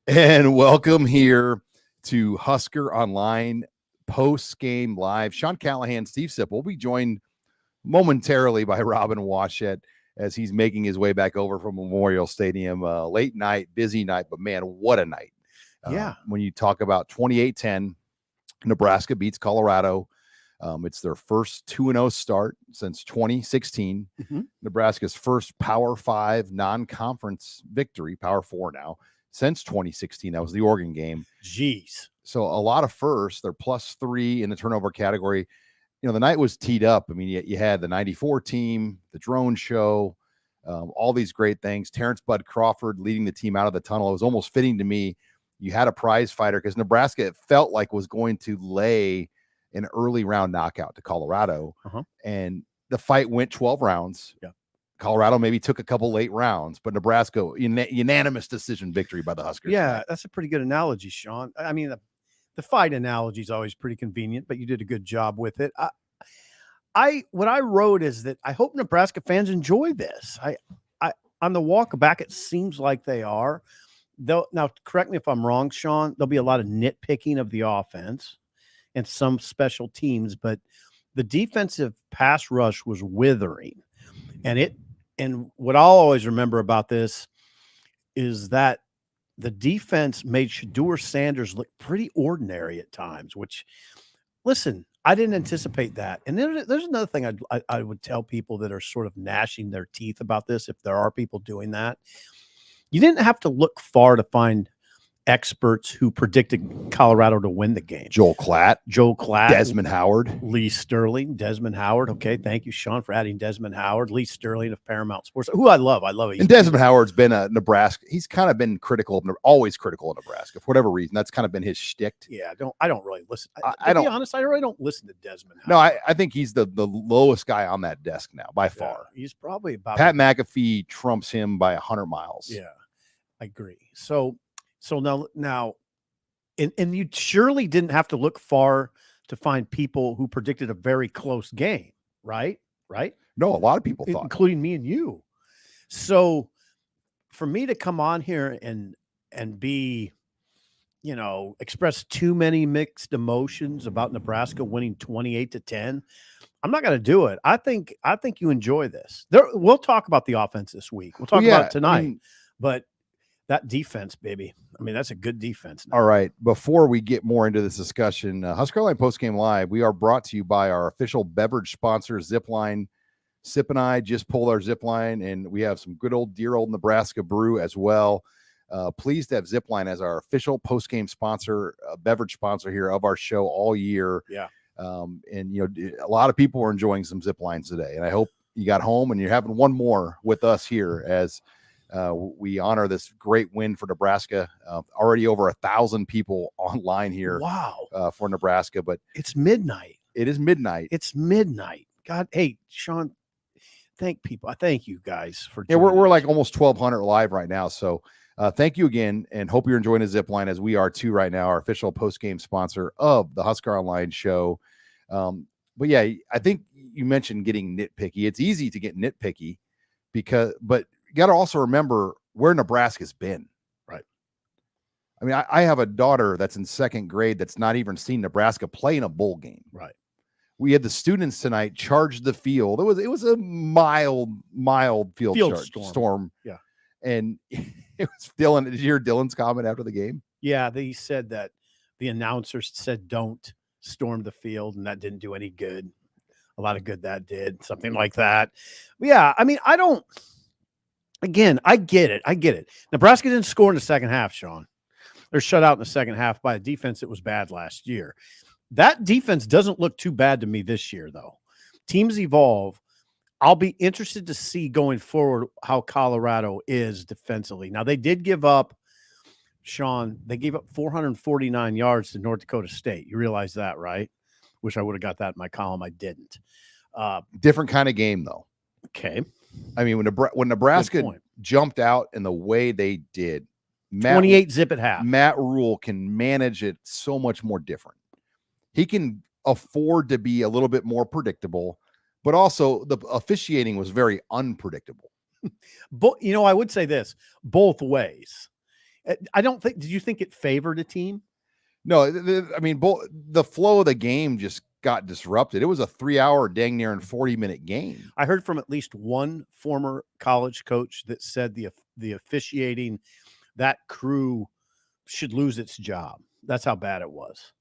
And welcome here to Husker Online post-game live. Sean Callahan, Steve Sipp will be joined momentarily by Robin Washett as he's making his way back over from Memorial Stadium. Late night, busy night, but man, what a night. When you talk about 28-10, Nebraska beats Colorado. It's their first 2-0 start since 2016. Nebraska's first Power 5 non-conference victory, Power 4 now, since 2016. That was the Oregon game. Jeez. So a lot of firsts. They're +3 in the turnover category. You know, the night was teed up. I mean, you had the 94 team, the drone show, all these great things. Terrence Bud Crawford leading the team out of the tunnel. It was almost fitting to me. You had a prize fighter because Nebraska, it felt like, was going to lay an early round knockout to Colorado. And the fight went 12 rounds. Yeah. Colorado maybe took a couple late rounds, but Nebraska, unanimous decision victory by the Huskers. Yeah, that's a pretty good analogy, Sean. I mean, the fight analogy is always pretty convenient, but you did a good job with it. What I wrote is that I hope Nebraska fans enjoy this. I on the walk back, it seems like they are. Though, now, correct me if I'm wrong, Sean. There'll be a lot of nitpicking of the offense and some special teams, but the defensive pass rush was withering, and what I'll always remember about this is that the defense made Deion Sanders look pretty ordinary at times, which, listen, I didn't anticipate that. And then there's another thing I would tell people that are sort of gnashing their teeth about this, if there are people doing that. You didn't have to look far to find experts who predicted Colorado to win the game. Joel Klatt, Desmond Howard, Lee Sterling, Desmond Howard. Okay, thank you, Sean, for adding Desmond Howard. Lee Sterling of Paramount Sports, who I love. And Desmond Howard's been a Nebraska. He's kind of been always critical of Nebraska for whatever reason. That's kind of been his shtick. Yeah, I don't really listen. To be honest, I really don't listen to Desmond Howard. No, I think he's the lowest guy on that desk now by far. He's probably about Pat McAfee trumps him by 100 miles. Yeah, I agree. So now, and you surely didn't have to look far to find people who predicted a very close game, right? No, a lot of people thought, including me and you. So for me to come on here and be, express too many mixed emotions about Nebraska winning 28-10, I'm not going to do it. I think you enjoy this. We'll talk about the offense this week. We'll talk about it tonight, but that defense, baby. I mean, that's a good defense now. All right. Before we get more into this discussion, HuskerOnline Postgame Live, we are brought to you by our official beverage sponsor, Zipline. Sip and I just pulled our Zipline, and we have some good old dear old Nebraska brew as well. Pleased to have Zipline as our official postgame sponsor, beverage sponsor here of our show all year. Yeah. And, a lot of people are enjoying some Ziplines today, and I hope you got home and you're having one more with us here as we honor this great win for Nebraska. Already over 1,000 people online here. Wow. For Nebraska, but it's midnight. It is midnight. It's midnight. God, hey, Sean, thank you guys for. Yeah, we're like almost 1,200 live right now. So thank you again, and hope you're enjoying the Zipline as we are too right now. Our official post-game sponsor of the Husker Online show. But yeah, I think you mentioned getting nitpicky. It's easy to get nitpicky but you got to also remember where Nebraska's been. Right. I mean, I have a daughter that's in second grade that's not even seen Nebraska play in a bowl game. Right. We had the students tonight charge the field. It was a mild field storm. Yeah. And it was Dylan. Did you hear Dylan's comment after the game? Yeah. They said that the announcers said, don't storm the field. And that didn't do any good. A lot of good that did, something like that. But yeah. I mean, I get it. Nebraska didn't score in the second half, Sean. They're shut out in the second half by a defense that was bad last year. That defense doesn't look too bad to me this year, though. Teams evolve. I'll be interested to see going forward how Colorado is defensively. Now, they did give up, Sean, 449 yards to North Dakota State. You realize that, right? Wish I would have got that in my column. I didn't. Different kind of game, though. Okay. I mean, when Nebraska jumped out in the way they did, 28 zip at half. Matt Rule can manage it so much more different. He can afford to be a little bit more predictable, but also the officiating was very unpredictable. But I would say this both ways. I don't think. Did you think it favored a team? No, I mean, the flow of the game just got disrupted. It was a 3-hour, dang near and 40-minute game. I heard from at least one former college coach that said the officiating, that crew should lose its job. That's how bad it was.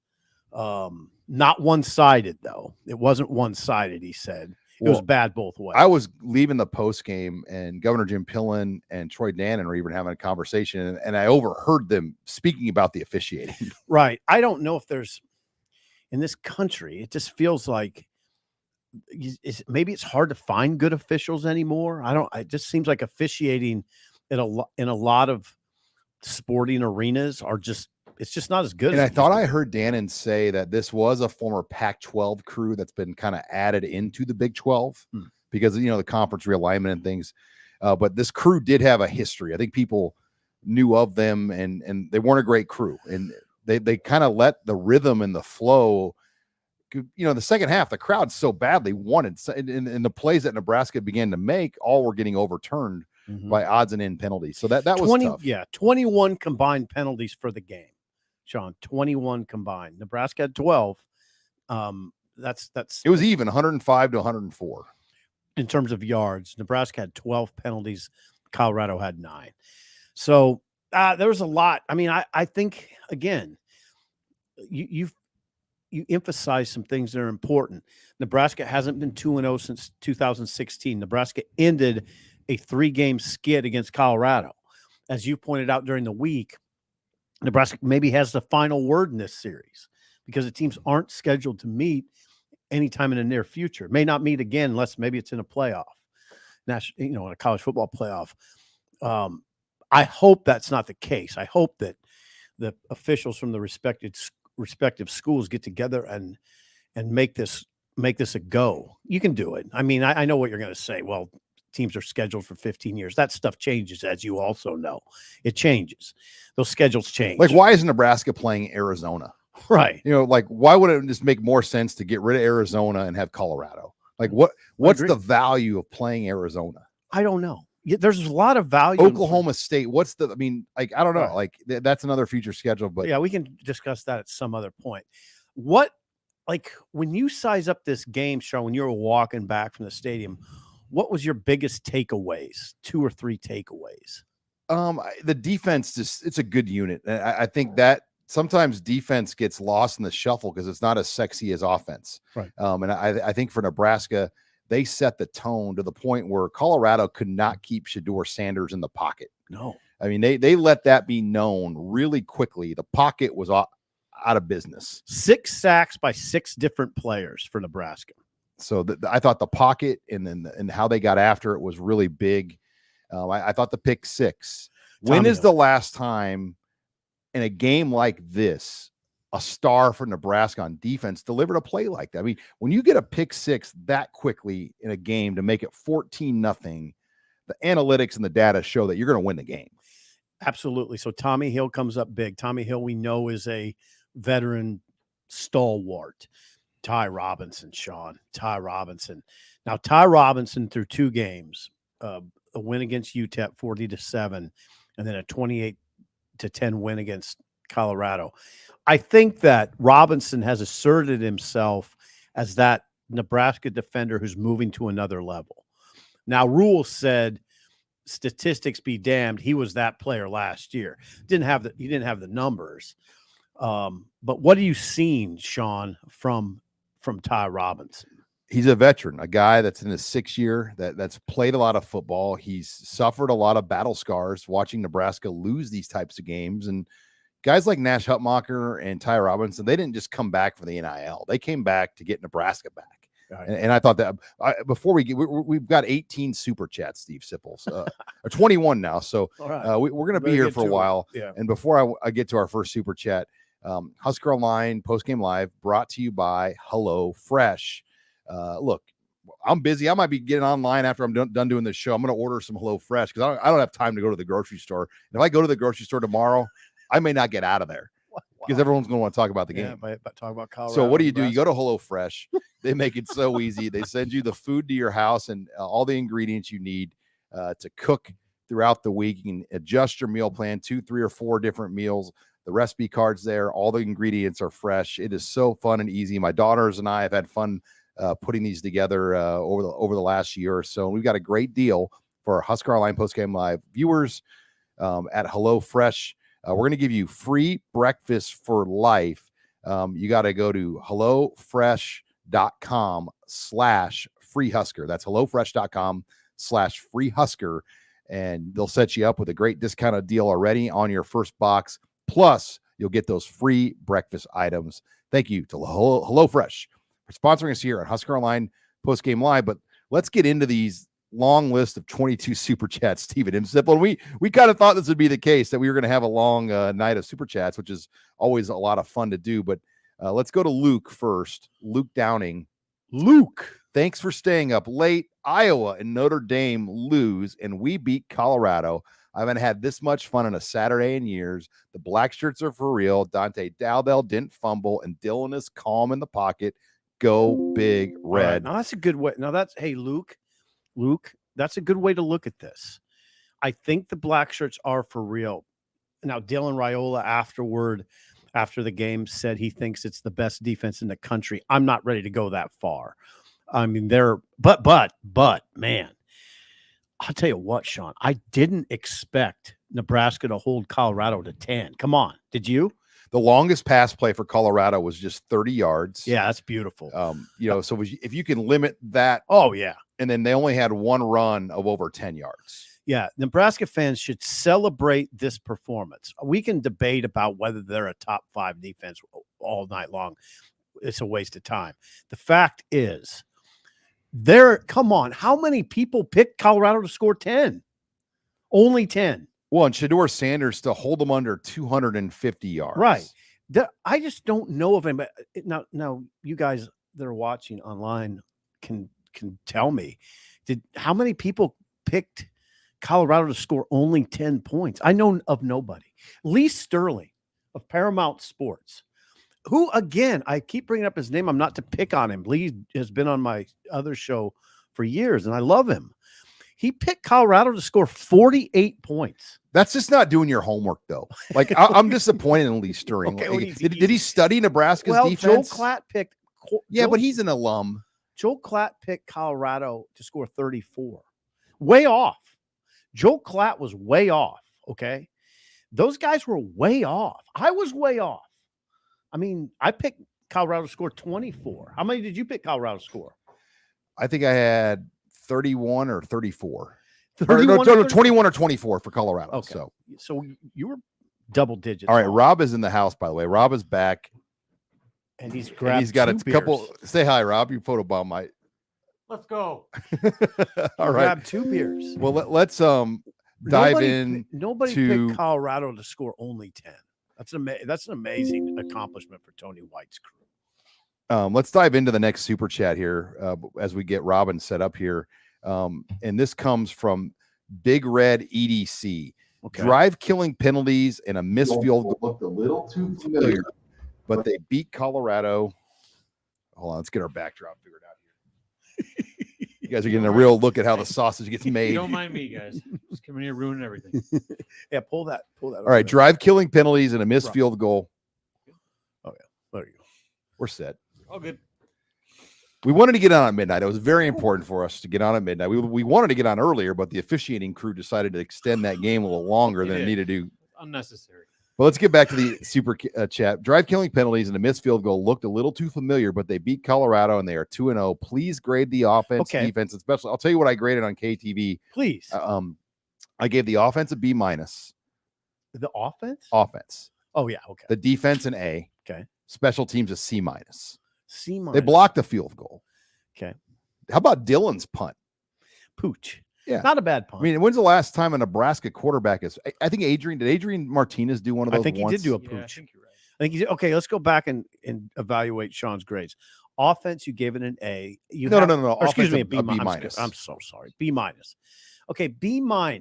Not one-sided, though. It wasn't one-sided, he said. It was bad both ways. I was leaving the post game, and Governor Jim Pillen and Troy Dannon were even having a conversation, and I overheard them speaking about the officiating. Right. I don't know if there's in this country. It just feels like maybe it's hard to find good officials anymore. It just seems like officiating in a lot of sporting arenas it's just not as good. And I thought I heard Dannon say that this was a former Pac-12 crew that's been kind of added into the Big 12 because, the conference realignment and things. But this crew did have a history. I think people knew of them, and they weren't a great crew. And they kind of let the rhythm and the flow, the second half, the crowd so badly wanted. And the plays that Nebraska began to make, all were getting overturned by odds and end penalties. So that was tough. Yeah, 21 combined penalties for the game. Sean, 21 combined. Nebraska had 12. That's it was even 105 to 104 in terms of yards. Nebraska had 12 penalties. Colorado had 9. So there was a lot. I mean, I think again, you emphasize some things that are important. Nebraska hasn't been 2-0 since 2016. Nebraska ended a 3-game skid against Colorado. As you pointed out during the week, Nebraska maybe has the final word in this series because the teams aren't scheduled to meet anytime in the near future. May not meet again unless maybe it's in a playoff, in a college football playoff. I hope that's not the case. I hope that the officials from the respective schools get together and make this a go. You can do it. I mean, I know what you're going to say. Well, teams are scheduled for 15 years. That stuff changes, as you also know. It changes. Those schedules change. Like, why is Nebraska playing Arizona? Right. Why would it just make more sense to get rid of Arizona and have Colorado? Like, what's the value of playing Arizona? I don't know. There's a lot of value. Oklahoma State. I don't know. Right. Like, that's another future schedule. But yeah, we can discuss that at some other point. When you size up this game, Sean, when you were walking back from the stadium, what was your biggest takeaways? 2 or 3 takeaways? The defense it's a good unit. I think that sometimes defense gets lost in the shuffle because it's not as sexy as offense. Right. And I think for Nebraska, they set the tone to the point where Colorado could not keep Shedeur Sanders in the pocket. No. I mean, they let that be known really quickly. The pocket was out of business. 6 sacks by 6 different players for Nebraska. So I thought the pocket and how they got after it was really big. I thought the pick 6. When is the last time in a game like this a star for Nebraska on defense delivered a play like that? I mean, when you get a pick 6 that quickly in a game to make it 14-0, the analytics and the data show that you're going to win the game. Absolutely. So Tommy Hill comes up big. Tommy Hill, we know, is a veteran stalwart. Ty Robinson, Sean. Ty Robinson. Now, Ty Robinson through 2 games, a win against UTEP 40-7, and then a 28-10 win against Colorado. I think that Robinson has asserted himself as that Nebraska defender who's moving to another level. Now, Rule said, statistics be damned, he was that player last year. He didn't have the numbers. But what are you seeing, Sean, from Ty Robinson? He's a veteran, a guy that's in his 6th year, that's played a lot of football. He's suffered a lot of battle scars watching Nebraska lose these types of games. And guys like Nash Hutmacher and Ty Robinson, they didn't just come back for the NIL. They came back to get Nebraska back. Right. And I thought that before we've got 18 super chats, Steve Sipples, or 21 now. So right. We're going to be here for a while. Yeah. And before I get to our first super chat, Husker Online Postgame Live brought to you by HelloFresh. Look, I'm busy. I might be getting online after I'm done doing this show. I'm going to order some HelloFresh because I don't have time to go to the grocery store. And if I go to the grocery store tomorrow, I may not get out of there because everyone's going to want to talk about the game. But talk about Colorado. So what do? You go to HelloFresh. They make it so easy. They send you the food to your house and all the ingredients you need to cook throughout the week. You can adjust your meal plan, 2, 3, or 4 different meals. The recipe card's there. All the ingredients are fresh. It is so fun and easy. My daughters and I have had fun putting these together over the last year or so. We've got a great deal for our Husker Online Postgame Live viewers at HelloFresh. We're going to give you free breakfast for life. You got to go to HelloFresh.com/freehusker. That's HelloFresh.com/freehusker. And they'll set you up with a great discounted deal already on your first box. Plus, you'll get those free breakfast items. Thank you to HelloFresh for sponsoring us here on Husker Online Postgame Live. But let's get into these long list of 22 super chats, Stephen and Zipline. And we kind of thought this would be the case, that we were going to have a long night of super chats, which is always a lot of fun to do. But let's go to Luke first. Luke Downing. Luke, thanks for staying up late. Iowa and Notre Dame lose, and we beat Colorado. I haven't had this much fun on a Saturday in years. The black shirts are for real. Dante Dowdell didn't fumble, and Dylan is calm in the pocket. Go Big Red. Right, now that's a good way. Now that's, hey, Luke, that's a good way to look at this. I think the black shirts are for real. Now, Dylan Raiola after the game said he thinks it's the best defense in the country. I'm not ready to go that far. I mean, but man, I'll tell you what, Sean, I didn't expect Nebraska to hold Colorado to 10. Come on. Did you? The longest pass play for Colorado was just 30 yards. Yeah, that's beautiful. So if you can limit that. Oh, yeah. And then they only had one run of over 10 yards. Yeah, Nebraska fans should celebrate this performance. We can debate about whether they're a top 5 defense all night long. It's a waste of time. The fact is, come on, how many people picked Colorado to score 10? Only 10. Well, and Shedeur Sanders to hold them under 250 yards. Right. I just don't know if anybody now you guys that are watching online can tell me, how many people picked Colorado to score only 10 points? I know of nobody. Lee Sterling of Paramount Sports, who, again, I keep bringing up his name. I'm not to pick on him. Lee has been on my other show for years, and I love him. He picked Colorado to score 48 points. That's just not doing your homework, though. Like, I'm disappointed in Lee Sterling. Okay, did he study Nebraska's defense? Joel Klatt picked. But he's an alum. Joel Klatt picked Colorado to score 34. Way off. Joel Klatt was way off, okay? Those guys were way off. I was way off. I mean, I picked Colorado to score 24. How many did you pick Colorado to score? I think I had 31 or 34. 21 or 24 for Colorado. Okay. So you were double digits. All right, off. Rob is in the house, by the way. Rob is back. And he's got a couple. Say hi, Rob. You photobomb my. Let's go. All right. Grab 2 beers. Well, let's dive in. Nobody picked Colorado to score only 10. That's an amazing accomplishment for Tony White's crew. Let's dive into the next super chat here as we get Robin set up here. And this comes from Big Red EDC. Okay. Drive killing penalties and a missed field goal looked a little too familiar, but they beat Colorado. Hold on, let's get our backdrop figured out here. You guys are getting a real look at how the sausage gets made. Don't mind me, guys. Just coming here ruining everything. Yeah, pull that. All right, drive killing penalties and a missed field goal. Oh yeah, there you go. We're set. All good. We wanted to get on at midnight. It was very important for us to get on at midnight. We wanted to get on earlier, but the officiating crew decided to extend that game a little longer than it needed to. Unnecessary. Well, let's get back to the super chat. Drive killing penalties and a missed field goal looked a little too familiar, but they beat Colorado and they are 2-0. Please grade the offense, defense, and special. I'll tell you what I graded on KTV. Please. I gave the offense a B-. The offense? Offense. Oh, yeah. Okay. The defense an A. Okay. Special teams a C-. C-. They blocked a field goal. Okay. How about Dylan's punt? Pooch. Yeah. Not a bad punt. I mean, when's the last time a Nebraska quarterback is? I think did Adrian Martinez do one of those? I think once? he did do a pooch. Yeah, I think you're right. I think he did. Okay, let's go back and evaluate Sean's grades. Offense, you gave it an A. No. Or excuse me, a B-. B-. I'm so sorry. B-. Okay, B-. I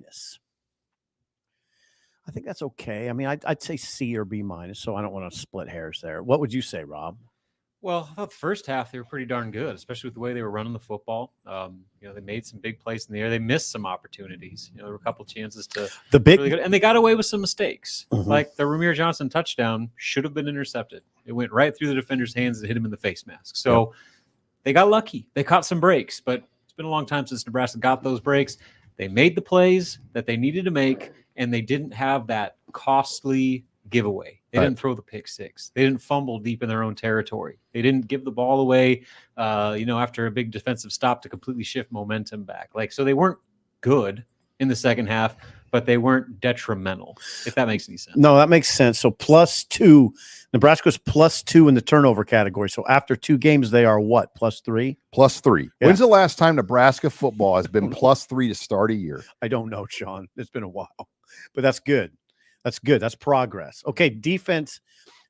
think that's okay. I mean, I'd say C or B-, so I don't want to split hairs there. What would you say, Rob? Well, I thought the first half they were pretty darn good, especially with the way they were running the football. They made some big plays in the air. They missed some opportunities. There were a couple chances to The big really good, and they got away with some mistakes. Mhm. Like the Ramir Johnson touchdown should have been intercepted. It went right through the defender's hands and hit him in the face mask. So they got lucky. They caught some breaks, but it's been a long time since Nebraska got those breaks. They made the plays that they needed to make, and they didn't have that costly giveaway. They didn't throw the pick six. They didn't fumble deep in their own territory. They didn't give the ball away, after a big defensive stop to completely shift momentum back. So they weren't good in the second half, but they weren't detrimental, if that makes any sense. No, that makes sense. So +2, Nebraska's +2 in the turnover category. So after 2 games, they are what? +3? +3. Yeah. When's the last time Nebraska football has been +3 to start a year? I don't know, Sean. It's been a while, but that's good. That's good. That's progress. Okay, defense.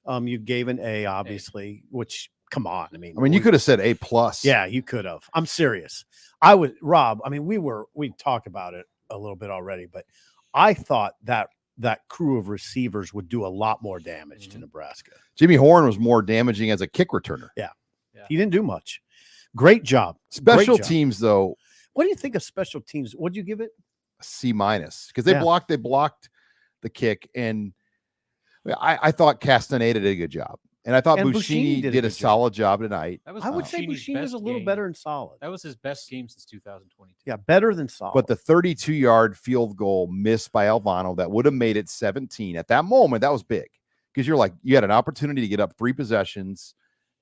You gave an A, obviously. Which, come on. I mean, you could have said A+. Yeah, you could have. I'm serious. Rob. I mean, we talked about it a little bit already, but I thought that crew of receivers would do a lot more damage to Nebraska. Jimmy Horn was more damaging as a kick returner. Yeah. He didn't do much. Great job. Special Great job. teams, though. What do you think of special teams? What'd you give it? C- because they blocked the kick, and I thought Castaneda did a good job, and I thought Buschini did a solid job tonight. I would say Buschini was a little better than solid. That was his best game since 2022. Yeah, better than solid. But the 32-yard field goal missed by Alvano that would have made it 17 at that moment, that was big, because you had an opportunity to get up 3 possessions,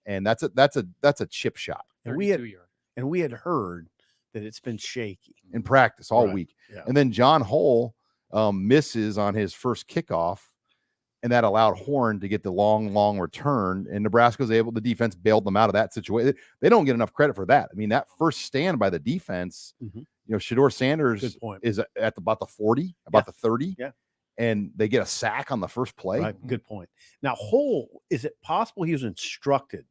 and that's a chip shot. And we had heard that it's been shaky in practice all week. Yeah. And then John Hull misses on his first kickoff, and that allowed Horn to get the long return. And the defense bailed them out of that situation. They don't get enough credit for that. I mean, that first stand by the defense, Shedeur Sanders is at about the 40, about the 30. Yeah. And they get a sack on the first play. Right. Good point. Now, Hull, is it possible he was instructed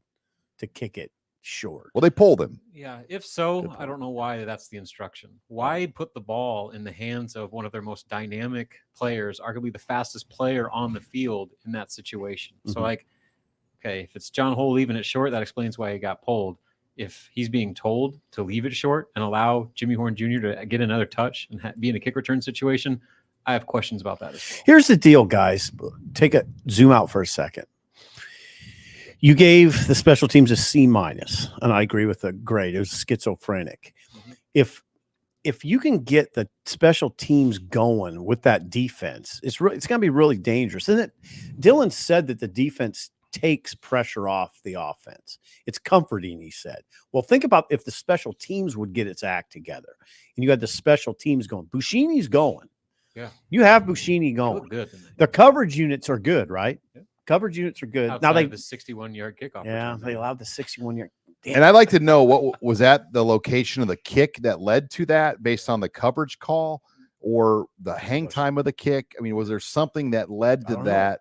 to kick it short? Well, they pulled him. Yeah, if so, I don't know why that's the instruction. Why put the ball in the hands of one of their most dynamic players, arguably the fastest player on the field in that situation? So, okay, if it's John Hull leaving it short, that explains why he got pulled. If he's being told to leave it short and allow Jimmy Horn Jr. to get another touch and be in a kick return situation, I have questions about that as well. Here's the deal, guys. Zoom out for a second. You gave the special teams a C-, and I agree with the grade. It was schizophrenic. If you can get the special teams going with that defense, it's going to be really dangerous. And Dylan said that the defense takes pressure off the offense. It's comforting, he said. Well, think about if the special teams would get its act together, and you had the special teams going. Buschini's going. Yeah, you have Buschini going. Good. The coverage units are good, right? Yeah. Coverage units are good. Outside the 61-yard kickoff. Yeah, they allowed the 61-yard. And I'd like to know what was that the location of the kick that led to that, based on the coverage call or the hang time of the kick. I mean, was there something that led to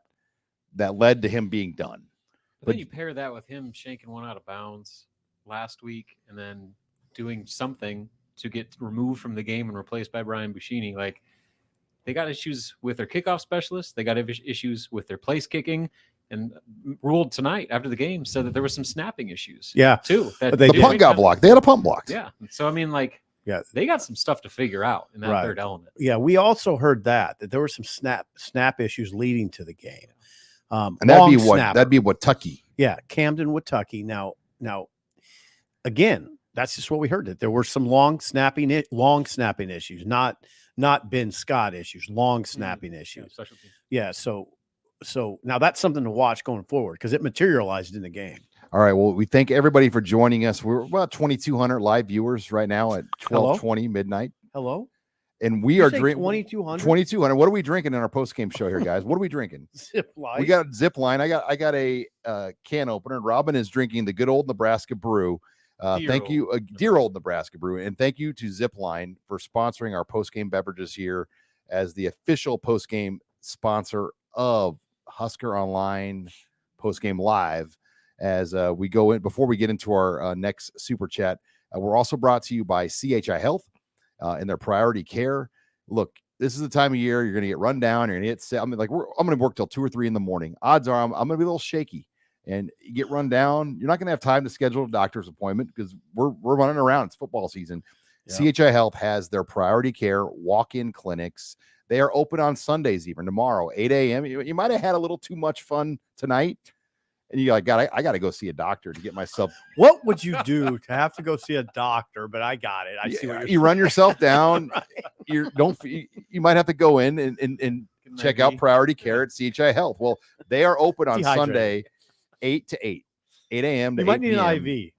that led to him being done? But then you pair that with him shanking one out of bounds last week, and then doing something to get removed from the game and replaced by Brian Buschini. They got issues with their kickoff specialists. They got issues with their place kicking, and ruled tonight after the game said that there was some snapping issues. Yeah, too. The punt got blocked. They had a punt blocked. Yeah. So I mean, they got some stuff to figure out in that third element. Yeah, we also heard that there were some snap issues leading to the game. And that'd be what Tucky. Yeah, Camden Watucky. Now, again, that's just what we heard. That there were some long snapping issues, not Ben Scott issues, long snapping issues. Yeah, so now that's something to watch going forward, because it materialized in the game. All right. Well, we thank everybody for joining us. We're about 2,200 live viewers right now at 12:20 midnight. Hello. And we are drinking 2,200. 2,200. What are we drinking in our post game show here, guys? What are we drinking? Zipline. We got Zipline. I got a can opener. Robin is drinking the good old Nebraska brew. Thank you, dear old Nebraska brew, and thank you to Zipline for sponsoring our post game beverages here as the official post game sponsor of Husker Online post game live. As we go in, before we get into our next super chat, we're also brought to you by CHI Health and their priority care. Look, this is the time of year you're going to get run down. You're going to get sick. I'm going to work till 2 or 3 in the morning. Odds are I'm going to be a little shaky. and you get run down, you're not going to have time to schedule a doctor's appointment because we're running around. It's football season. Yeah. CHI Health has their priority care walk-in clinics. They are open on Sundays, even tomorrow, 8 a.m. You might have had a little too much fun tonight. And you're like, God, I got to go see a doctor to get myself. What would you do to have to go see a doctor? But I got it. I see what you run yourself down. Right. You might have to go in and check out priority care at CHI Health. Well, they are open on Sunday, 8 to 8 a.m. to 8 p.m. You might need an IV.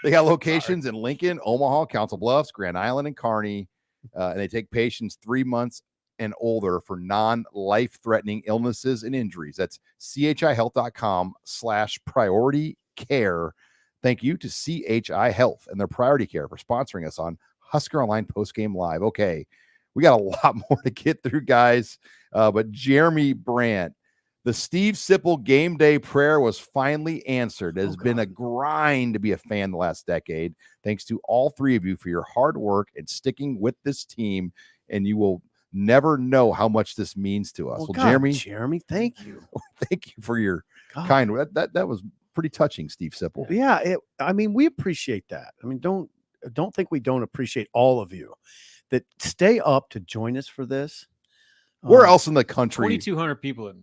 They got locations in Lincoln, Omaha, Council Bluffs, Grand Island, and Kearney. And they take patients 3 months and older for non-life-threatening illnesses and injuries. That's chihealth.com/priority care. Thank you to CHI Health and their priority care for sponsoring us on Husker Online Postgame Live. Okay, we got a lot more to get through, guys. But Jeremy Brandt, the Steve Sipple game day prayer was finally answered. It has been a grind to be a fan the last decade. Thanks to all three of you for your hard work and sticking with this team, and you will never know how much this means to us. Well, Jeremy, thank you. Thank you for your kind word. That was pretty touching, Steve Sipple. Yeah, we appreciate that. I mean, don't think we don't appreciate all of you that stay up to join us for this. Where else in the country? 2,200 people at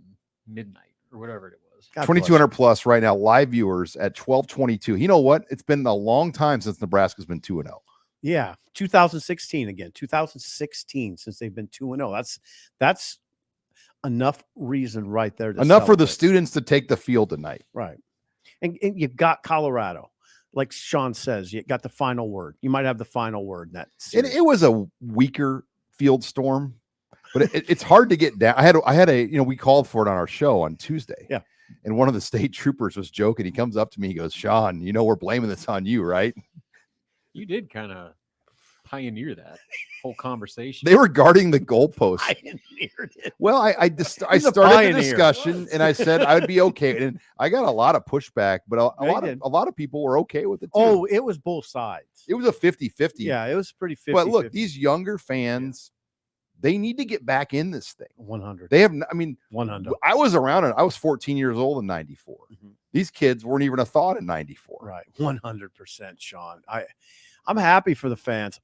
midnight or whatever it was. 2,200 plus right now, live viewers at 12:22. You know what? It's been a long time since Nebraska's been 2-0. Yeah, 2016 again. 2016 since they've been 2-0. That's enough reason right there. Enough for the students to take the field tonight. Right. And you've got Colorado. Like Sean says, you got the final word. You might have the final word in that series. It was a weaker field storm, but it's hard to get down. I had a we called for it on our show on Tuesday. Yeah. And one of the state troopers was joking. He comes up to me. He goes, Sean, we're blaming this on you, right? You did kind of pioneer that whole conversation. They were guarding the goalpost. Pioneered it. Well, I started the discussion and I said I would be okay. And I got a lot of pushback, but a lot of people were okay with it too. Oh, it was both sides. It was a 50-50. Yeah, it was pretty 50-50. But look, these younger fans, they need to get back in this thing. 100. They have, 100. I was around it. I was 14 years old in 94. Mm-hmm. These kids weren't even a thought in 94. Right. 100%, Sean. I'm happy for the fans.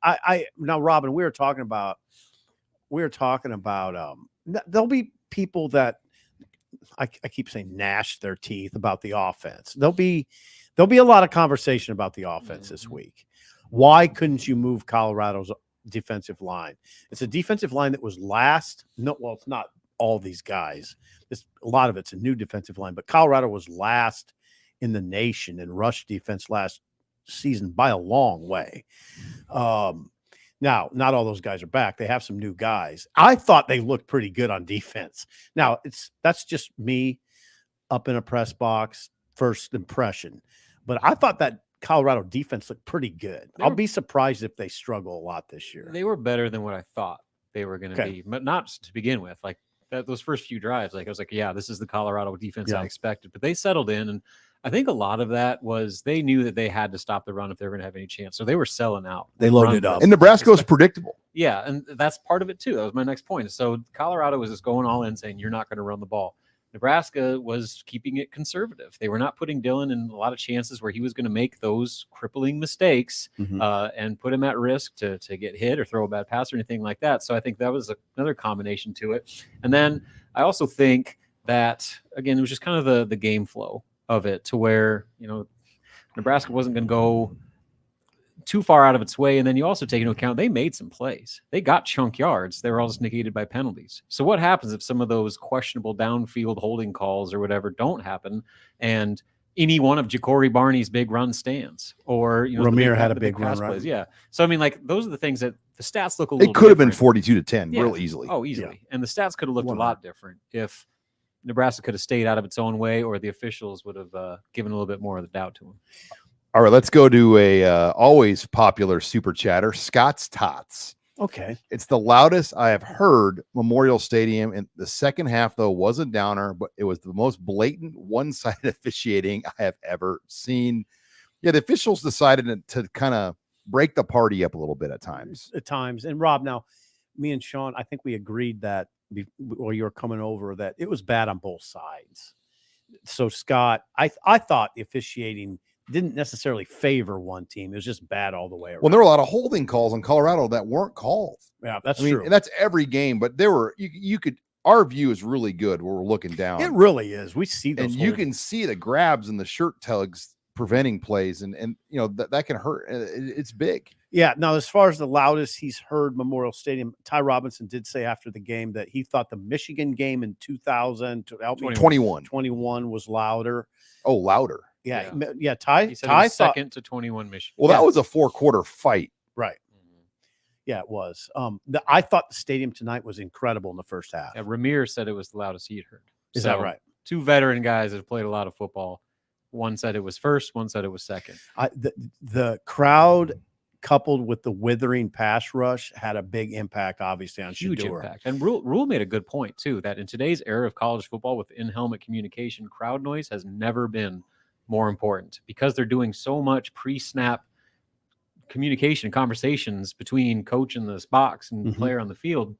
Now, Robin, we were talking about there'll be people that I keep saying gnash their teeth about the offense. There'll be a lot of conversation about the offense this week. Why couldn't you move Colorado's defensive line? It's a defensive line that was last. No, well, it's not all these guys. A lot of it's a new defensive line, but Colorado was last in the nation in rush defense last season by a long way. Now, not all those guys are back. They have some new guys. I thought they looked pretty good on defense. Now, that's just me up in a press box, first impression. But I thought that Colorado defense looked pretty good. I'll be surprised if they struggle a lot this year. They were better than what I thought they were going to be, but not to begin with. Like those first few drives, I was like, yeah, this is the Colorado defense I expected. But they settled in, and I think a lot of that was they knew that they had to stop the run if they were going to have any chance. So they were selling out. They loaded up. And Nebraska was predictable. Yeah, and that's part of it too. That was my next point. So Colorado was just going all in saying, you're not going to run the ball. Nebraska was keeping it conservative. They were not putting Dylan in a lot of chances where he was going to make those crippling mistakes and put him at risk to get hit or throw a bad pass or anything like that. So I think that was another combination to it. And then I also think that, again, it was just kind of the game flow of it to where, Nebraska wasn't going to go too far out of its way. And then you also take into account they made some plays. They got chunk yards. They were all just negated by penalties. So what happens if some of those questionable downfield holding calls or whatever don't happen and any one of Ja'Cory Barney's big run stands or, Ramir had a big run, right? Plays. Yeah. So, those are the things that the stats look a little It could have been different. 42-10 real easily. Oh, easily. Yeah. And the stats could have looked 100. a lot different if Nebraska could have stayed out of its own way or the officials would have given a little bit more of the doubt to them. All right, let's go to a always popular super chatter, Scott's Tots. Okay. It's the loudest I have heard Memorial Stadium. And the second half, though, was a downer, but it was the most blatant one-sided officiating I have ever seen. Yeah, the officials decided to kind of break the party up a little bit at times. And Rob, now, me and Sean, I think we agreed that, or you were coming over, that it was bad on both sides. So Scott, I thought the officiating didn't necessarily favor one team. It was just bad all the way around. Well, there were a lot of holding calls in Colorado that weren't called. Yeah, that's I mean, true. and that's every game, but there were, you could, our view is really good where we're looking down. It really is. We see those. And you can see the grabs and the shirt tugs preventing plays, and you know that can hurt. It's big. Yeah. Now, as far as the loudest he's heard Memorial Stadium, Ty Robinson did say after the game that he thought the Michigan game in 2021 was louder. Oh, louder. Yeah. Ty. He said Ty it was thought, second to 21 Michigan. Well, that was a 4-quarter fight. right. Yeah, it was. I thought the stadium tonight was incredible in the first half. Yeah, Ramir said it was the loudest he'd heard. Is that right? Two veteran guys that have played a lot of football. One said it was first, one said it was second. The crowd coupled with the withering pass rush had a big impact, obviously, on Huge Shedeur. impact. And Rule made a good point, too, that in today's era of college football with in-helmet communication, crowd noise has never been more important because they're doing so much pre-snap communication conversations between coach in this box and player on the field,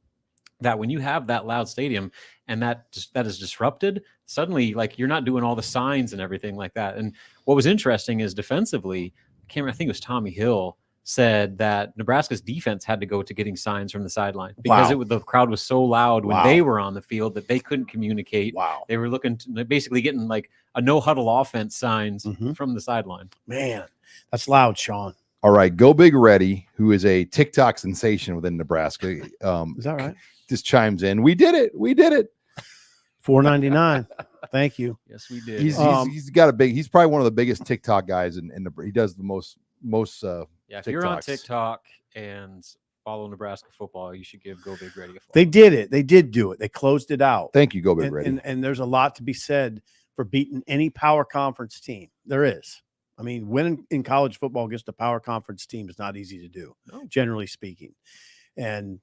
that when you have that loud stadium and that is disrupted, suddenly like you're not doing all the signs and everything like that. And what was interesting is defensively, I think it was Tommy Hill said that Nebraska's defense had to go to getting signs from the sideline because the crowd was so loud when they were on the field that they couldn't communicate. They were looking to basically getting like a no huddle offense signs from the sideline. Man, that's loud, Sean. All right, Go Big Ready, who is a TikTok sensation within Nebraska, Is that right? just chimes in. We did it. $4.99. Thank you. Yes, we did. He's got a big. He's probably one of the biggest TikTok guys in he does the most. Yeah, if you're on TikTok and follow Nebraska football, you should give Go Big Ready a follow. They did it. They did do it. They closed it out. Thank you, Go Big Ready. And there's a lot to be said for beating any power conference team. There is. I mean, winning in college football against a power conference team is not easy to do, generally speaking. And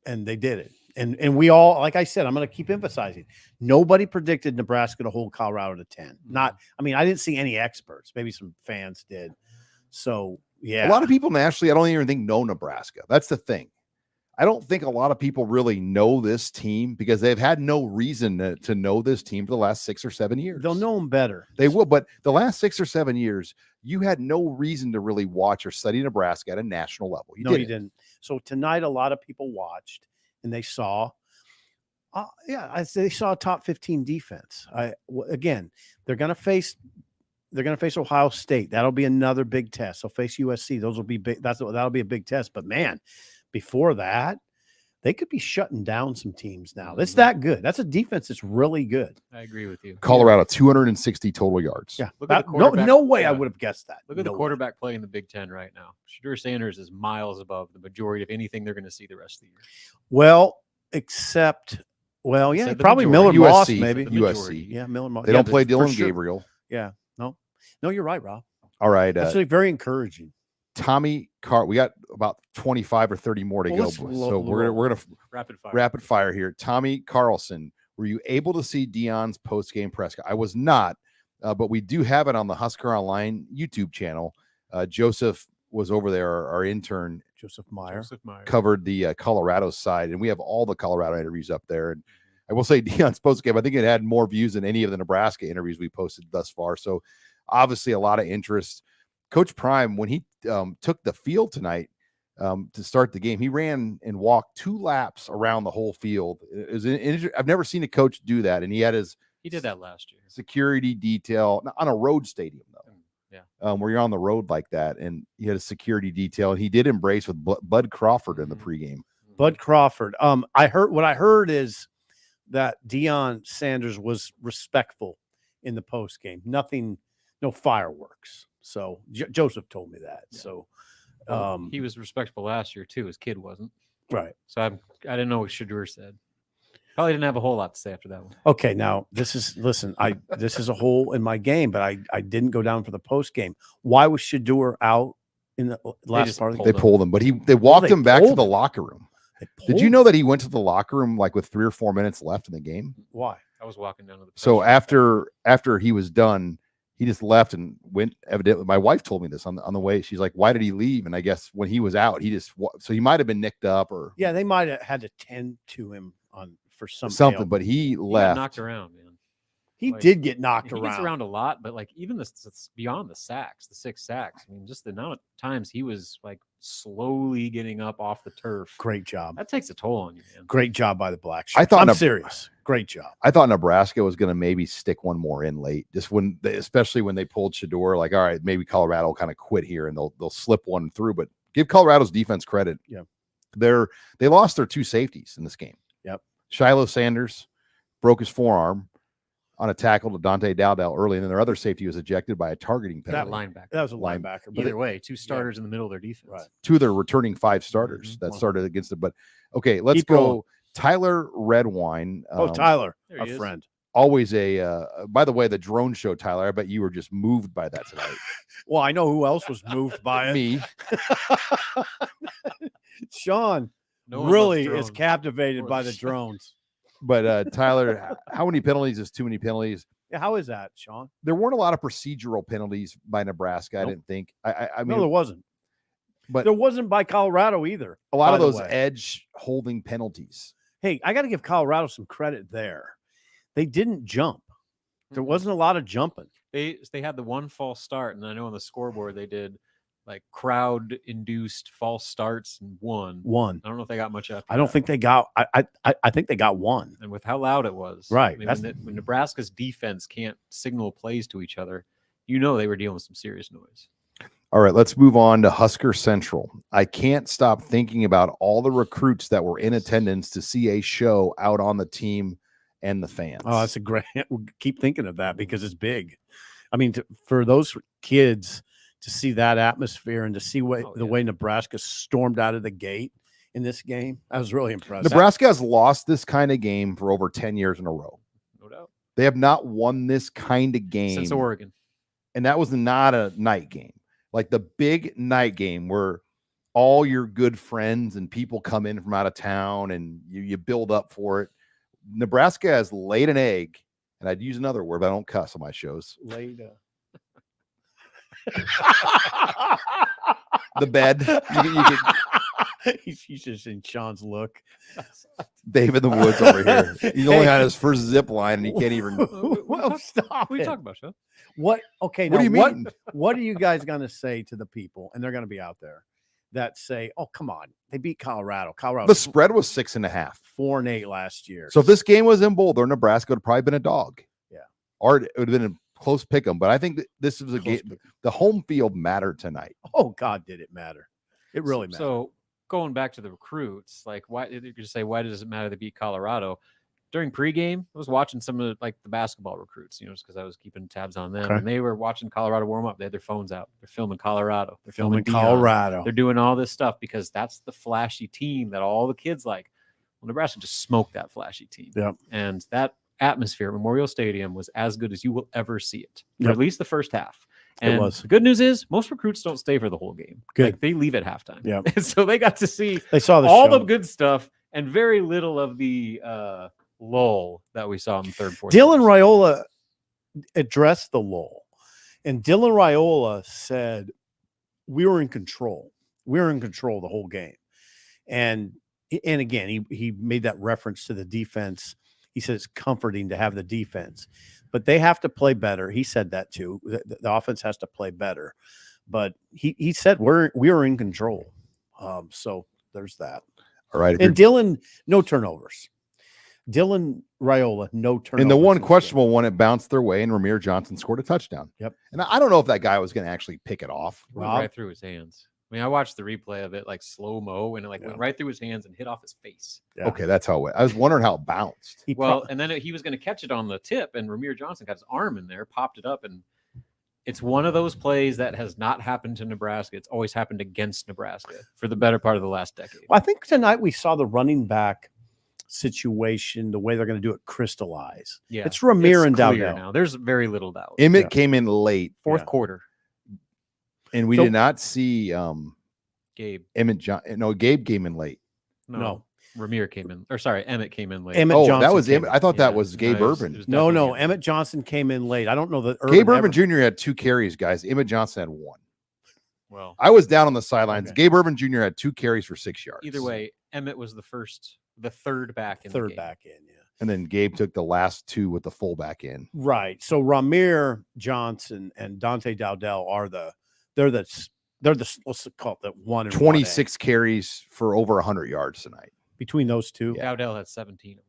they did it. And we all, like I said, I'm going to keep emphasizing, nobody predicted Nebraska to hold Colorado to 10. I didn't see any experts. Maybe some fans did. So, yeah. A lot of people nationally, I don't even think know Nebraska. That's the thing. I don't think a lot of people really know this team because they've had no reason to know this team for the last 6 or 7 years. They'll know them better. They will, but the last 6 or 7 years, you had no reason to really watch or study Nebraska at a national level. You didn't. So tonight, a lot of people watched and they saw, they saw a top 15 defense. Again, they're going to face Ohio State. That'll be another big test. They'll face USC. Those will be big. That'll be a big test. But man, before that, they could be shutting down some teams now. It's that good. That's a defense that's really good. I agree with you. Colorado, 260 total yards. Yeah. No way I would have guessed that. Look at the quarterback play in the Big Ten right now. Deion Sanders is miles above the majority of anything they're going to see the rest of the year. Well, probably Miller Moss, maybe. USC. Yeah, Miller Moss. They don't play Dylan Gabriel. Yeah. No, you're right, Rob. All right. That's very encouraging. Tommy Carr, we got about 25 or 30 more to go. So we're gonna rapid fire here. Tommy Carlson, were you able to see Deion's post-game press? I was not, but we do have it on the Husker Online YouTube channel. Joseph was over there, our intern. Joseph Meyer covered the Colorado side, and we have all the Colorado interviews up there. And I will say Deion's post-game, I think it had more views than any of the Nebraska interviews we posted thus far. So obviously a lot of interest. Coach Prime, when he took the field tonight to start the game, he ran and walked 2 laps around the whole field. I've never seen a coach do that, and he did that last year. Security detail on a road stadium, though. Yeah, where you're on the road like that, and he had a security detail, and he did embrace with Bud Crawford in the pregame. Bud Crawford. I heard is that Deion Sanders was respectful in the postgame. Nothing, no fireworks. So Joseph told me that. Yeah. So he was respectful last year too. His kid wasn't. Right. So I didn't know what Shedeur said. Probably didn't have a whole lot to say after that one. Okay, now this is a hole in my game, but I didn't go down for the post game. Why was Shedeur out in the last part of the game? They pulled him, but they walked him back to the locker room. Did you know that he went to the locker room like with 3 or 4 minutes left in the game? Why? I was walking down to the. So after he was done, he just left and went. Evidently, my wife told me this on the way. She's like, "Why did he leave?" And I guess when he was out, so he might have been nicked up or they might have had to tend to him for something. But he left. Got knocked around, man. He Like, did get knocked he around. gets around a lot, but like even beyond the sacks, the 6 sacks. I mean, just the amount of times he was like slowly getting up off the turf. Great job. That takes a toll on you, man. Great job by the Black I Shirts. thought I'm serious. Great job. I thought Nebraska was going to maybe stick one more in late, just especially when they pulled Shador. Like, all right, maybe Colorado will kind of quit here and they'll slip one through. But give Colorado's defense credit. Yeah, they lost their 2 safeties in this game. Yep. Shiloh Sanders broke his forearm on a tackle to Dante Dowdell early, and then their other safety was ejected by a targeting That penalty. linebacker. that was a linebacker. But Either way, 2 starters in the middle of their defense. Right. 2 of their returning 5 starters that started against it. But okay, let's Keep go. rolling. Tyler Redwine. Tyler, There our he is. friend. Always by the way, the drone show, Tyler, I bet you were just moved by that tonight. Well, I know who else was moved by it. Me. Sean No one really loves is drones. captivated More by than the drones. But Tyler, how many penalties is too many penalties? Yeah, how is that, Sean? There weren't a lot of procedural penalties by Nebraska. I Nope. didn't think. I No, mean, there wasn't. but There wasn't by Colorado either. a lot by of the those way. edge holding penalties. Hey, I got to give Colorado some credit there. They didn't jump. There Mhm. wasn't a lot of jumping. They had the one false start, and I know on the scoreboard they did like crowd induced false starts and won. One. I don't know if they got much after. I don't that. think they got. I think they got one. And with how loud it was, Right, I mean, that's- when Nebraska's defense can't signal plays to each other, you know they were dealing with some serious noise. All right, let's move on to Husker Central. I can't stop thinking about all the recruits that were in attendance to see a show out on the team and the fans. Oh, that's a great. Keep thinking of that because it's big. I mean, for those kids to see that atmosphere and to see the way Nebraska stormed out of the gate in this game, that was really impressive. Nebraska has lost this kind of game for over 10 years in a row. No doubt. They have not won this kind of game Since Oregon. And that was not a night game. Like the big night game where all your good friends and people come in from out of town and you build up for it. Nebraska has laid an egg, and I'd use another word, but I don't cuss on my shows. Laid The bed. You could, He's just in Sean's look. Dave in the woods over here. He's only on his first zip line, and he can't even. Well, stop What are you it. talking about, Sean? What? Okay. What do now you mean? What are you guys going to say to the people? And they're going to be out there that say, "Oh, come on, they beat Colorado. Colorado. The spread was 6.5. 4-8 last year. So if this game was in Boulder, Nebraska would have probably been a dog. Yeah. Or it would have been a close pick 'em. But I think that this was a Close game. pick. The home field mattered tonight. Oh God, did it matter? It really mattered. So going back to the recruits, like why you could say why does it matter they beat Colorado? During pregame, I was watching some of the basketball recruits, just because I was keeping tabs on them, Okay. and they were watching Colorado warm up. They had their phones out. They're filming Colorado. They're filming Deion. Colorado. They're doing all this stuff because that's the flashy team that all the kids like. Well, Nebraska just smoked that flashy team. Yep. And that atmosphere at Memorial Stadium was as good as you will ever see it, for Yep. at least the first half. It And was. the good news is most recruits don't stay for the whole game. Good. Like, they leave at halftime. Yep. And so they got to see They saw the all show. the good stuff and very little of the lull that we saw in the third, fourth. Dylan quarters. Raiola addressed the lull, and Dylan Raiola said, "We were in control. We were in control the whole game." And again, he made that reference to the defense. He said it's comforting to have the defense, but they have to play better. He said that too. The offense has to play better, but he said we are in control. So there's that. All right. And Dylan, no turnovers. Dylan Raiola, no turnovers. And the one in this questionable one, it bounced their way, and Ramir Johnson scored a touchdown. Yep. And I don't know if that guy was going to actually pick it off. Went Rob? right through his hands. I mean, I watched the replay of it like slow mo, and it went right through his hands and hit off his face. Yeah. Okay, that's how it went. I was wondering how it bounced. He Well, and then he was going to catch it on the tip, and Ramir Johnson got his arm in there, popped it up, and it's one of those plays that has not happened to Nebraska. It's always happened against Nebraska for the better part of the last decade. I think tonight we saw the running back situation, the way they're going to do it, crystallize. Yeah, It's Ramir and clear Dowdell. now. There's very little doubt. Emmett Yeah. came in late, Fourth Yeah. quarter, and we So- did not see Gabe. Emmett No, Gabe came in late. No. Ramir came in, or sorry, Emmett came in late. Emmett Oh, Johnson that was came Emmett. in. I thought that Yeah. was Gabe No, it was- Urban. it was No, definitely Emmett Johnson came in late. I don't know that Gabe ever- Urban Jr. had 2 carries, guys. Emmett Johnson had 1. Well, I was down on the sidelines. Okay. Gabe Urban Jr. had 2 carries for 6 yards. either way, Emmett was the third back in the third game. back in. Yeah. And then Gabe took the last 2 with the fullback in. Right. So Ramir Johnson and Dante Dowdell are they're the let's call it the 1 and 26 carries for over 100 yards tonight. between those two. Yeah. Dowdell had 17 of them.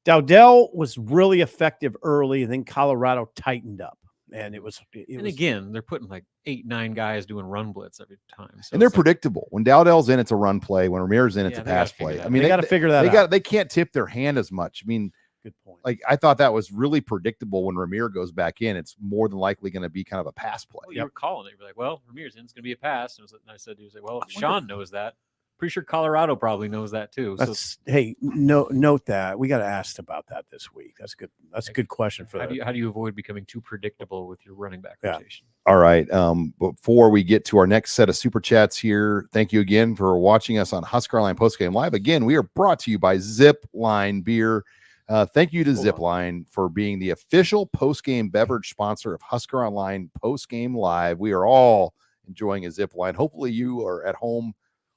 Dowdell was really effective early, and then Colorado tightened up. And it was again, they're putting like 8-9 guys doing run blitz every time. So And they're it's like, predictable. When Dowdell's in, it's a run play. When Ramir's in, it's a they gotta pass figure play. that I out. mean, they got to figure that out. they can't tip their hand as much. I mean, Good point. like I thought that was really predictable. When Ramir goes back in, it's more than likely going to be kind of a pass play. well, you were calling it. You're like, well, Ramir's in. It's going to be a pass. And I said, he was like, well, if I wonder Sean knows that, pretty sure Colorado probably knows that too. So Hey, note that we got to ask about that this week. That's good. That's a good question for how that. do you avoid becoming too predictable with your running back Yeah. rotation? All right. Before we get to our next set of super chats here, thank you again for watching us on HuskerOnline Postgame Live. Again, we are brought to you by Zipline Beer. Thank you to Zipline for being the official postgame beverage sponsor of HuskerOnline Postgame Live. We are all enjoying a Zipline. Hopefully you are at home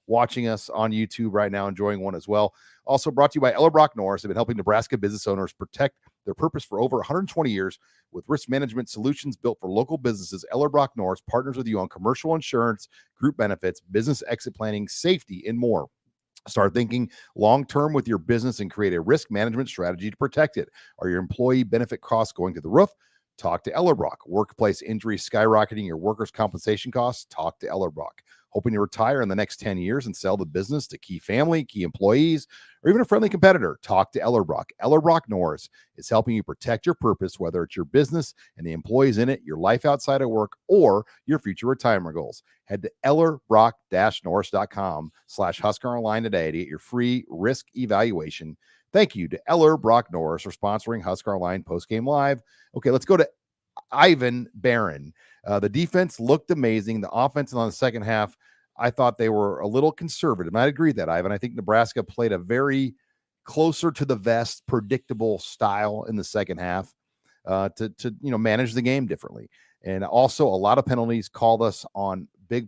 watching us on YouTube right now, enjoying one as well. Also brought to you by Ellerbrock-Norris. They've been helping Nebraska business owners protect their purpose for over 120 years with risk management solutions built for local businesses. Ellerbrock-Norris partners with you on commercial insurance, group benefits, business exit planning, safety, and more. Start thinking long-term with your business and create a risk management strategy to protect it. Are your employee benefit costs going to the roof? Talk to Ellerbrock. Workplace injuries skyrocketing your workers' compensation costs? Talk to Ellerbrock. Hoping to retire in the next 10 years and sell the business to key family, key employees, or even a friendly competitor? Talk to Ellerbrock. Ellerbrock-Norris is helping you protect your purpose, whether it's your business and the employees in it, your life outside of work, or your future retirement goals. Head to ellerbrock-norris.com/HuskerOnline today to get your free risk evaluation. Thank you to Ellerbrock-Norris for sponsoring HuskerOnline Postgame Live. Okay, let's go to Ivan Barron. The defense looked amazing. The offense in the second half, I thought they were a little conservative. And I agree with that, Ivan. I think Nebraska played a very closer to the vest, predictable style in the second half to manage the game differently. And also a lot of penalties called on big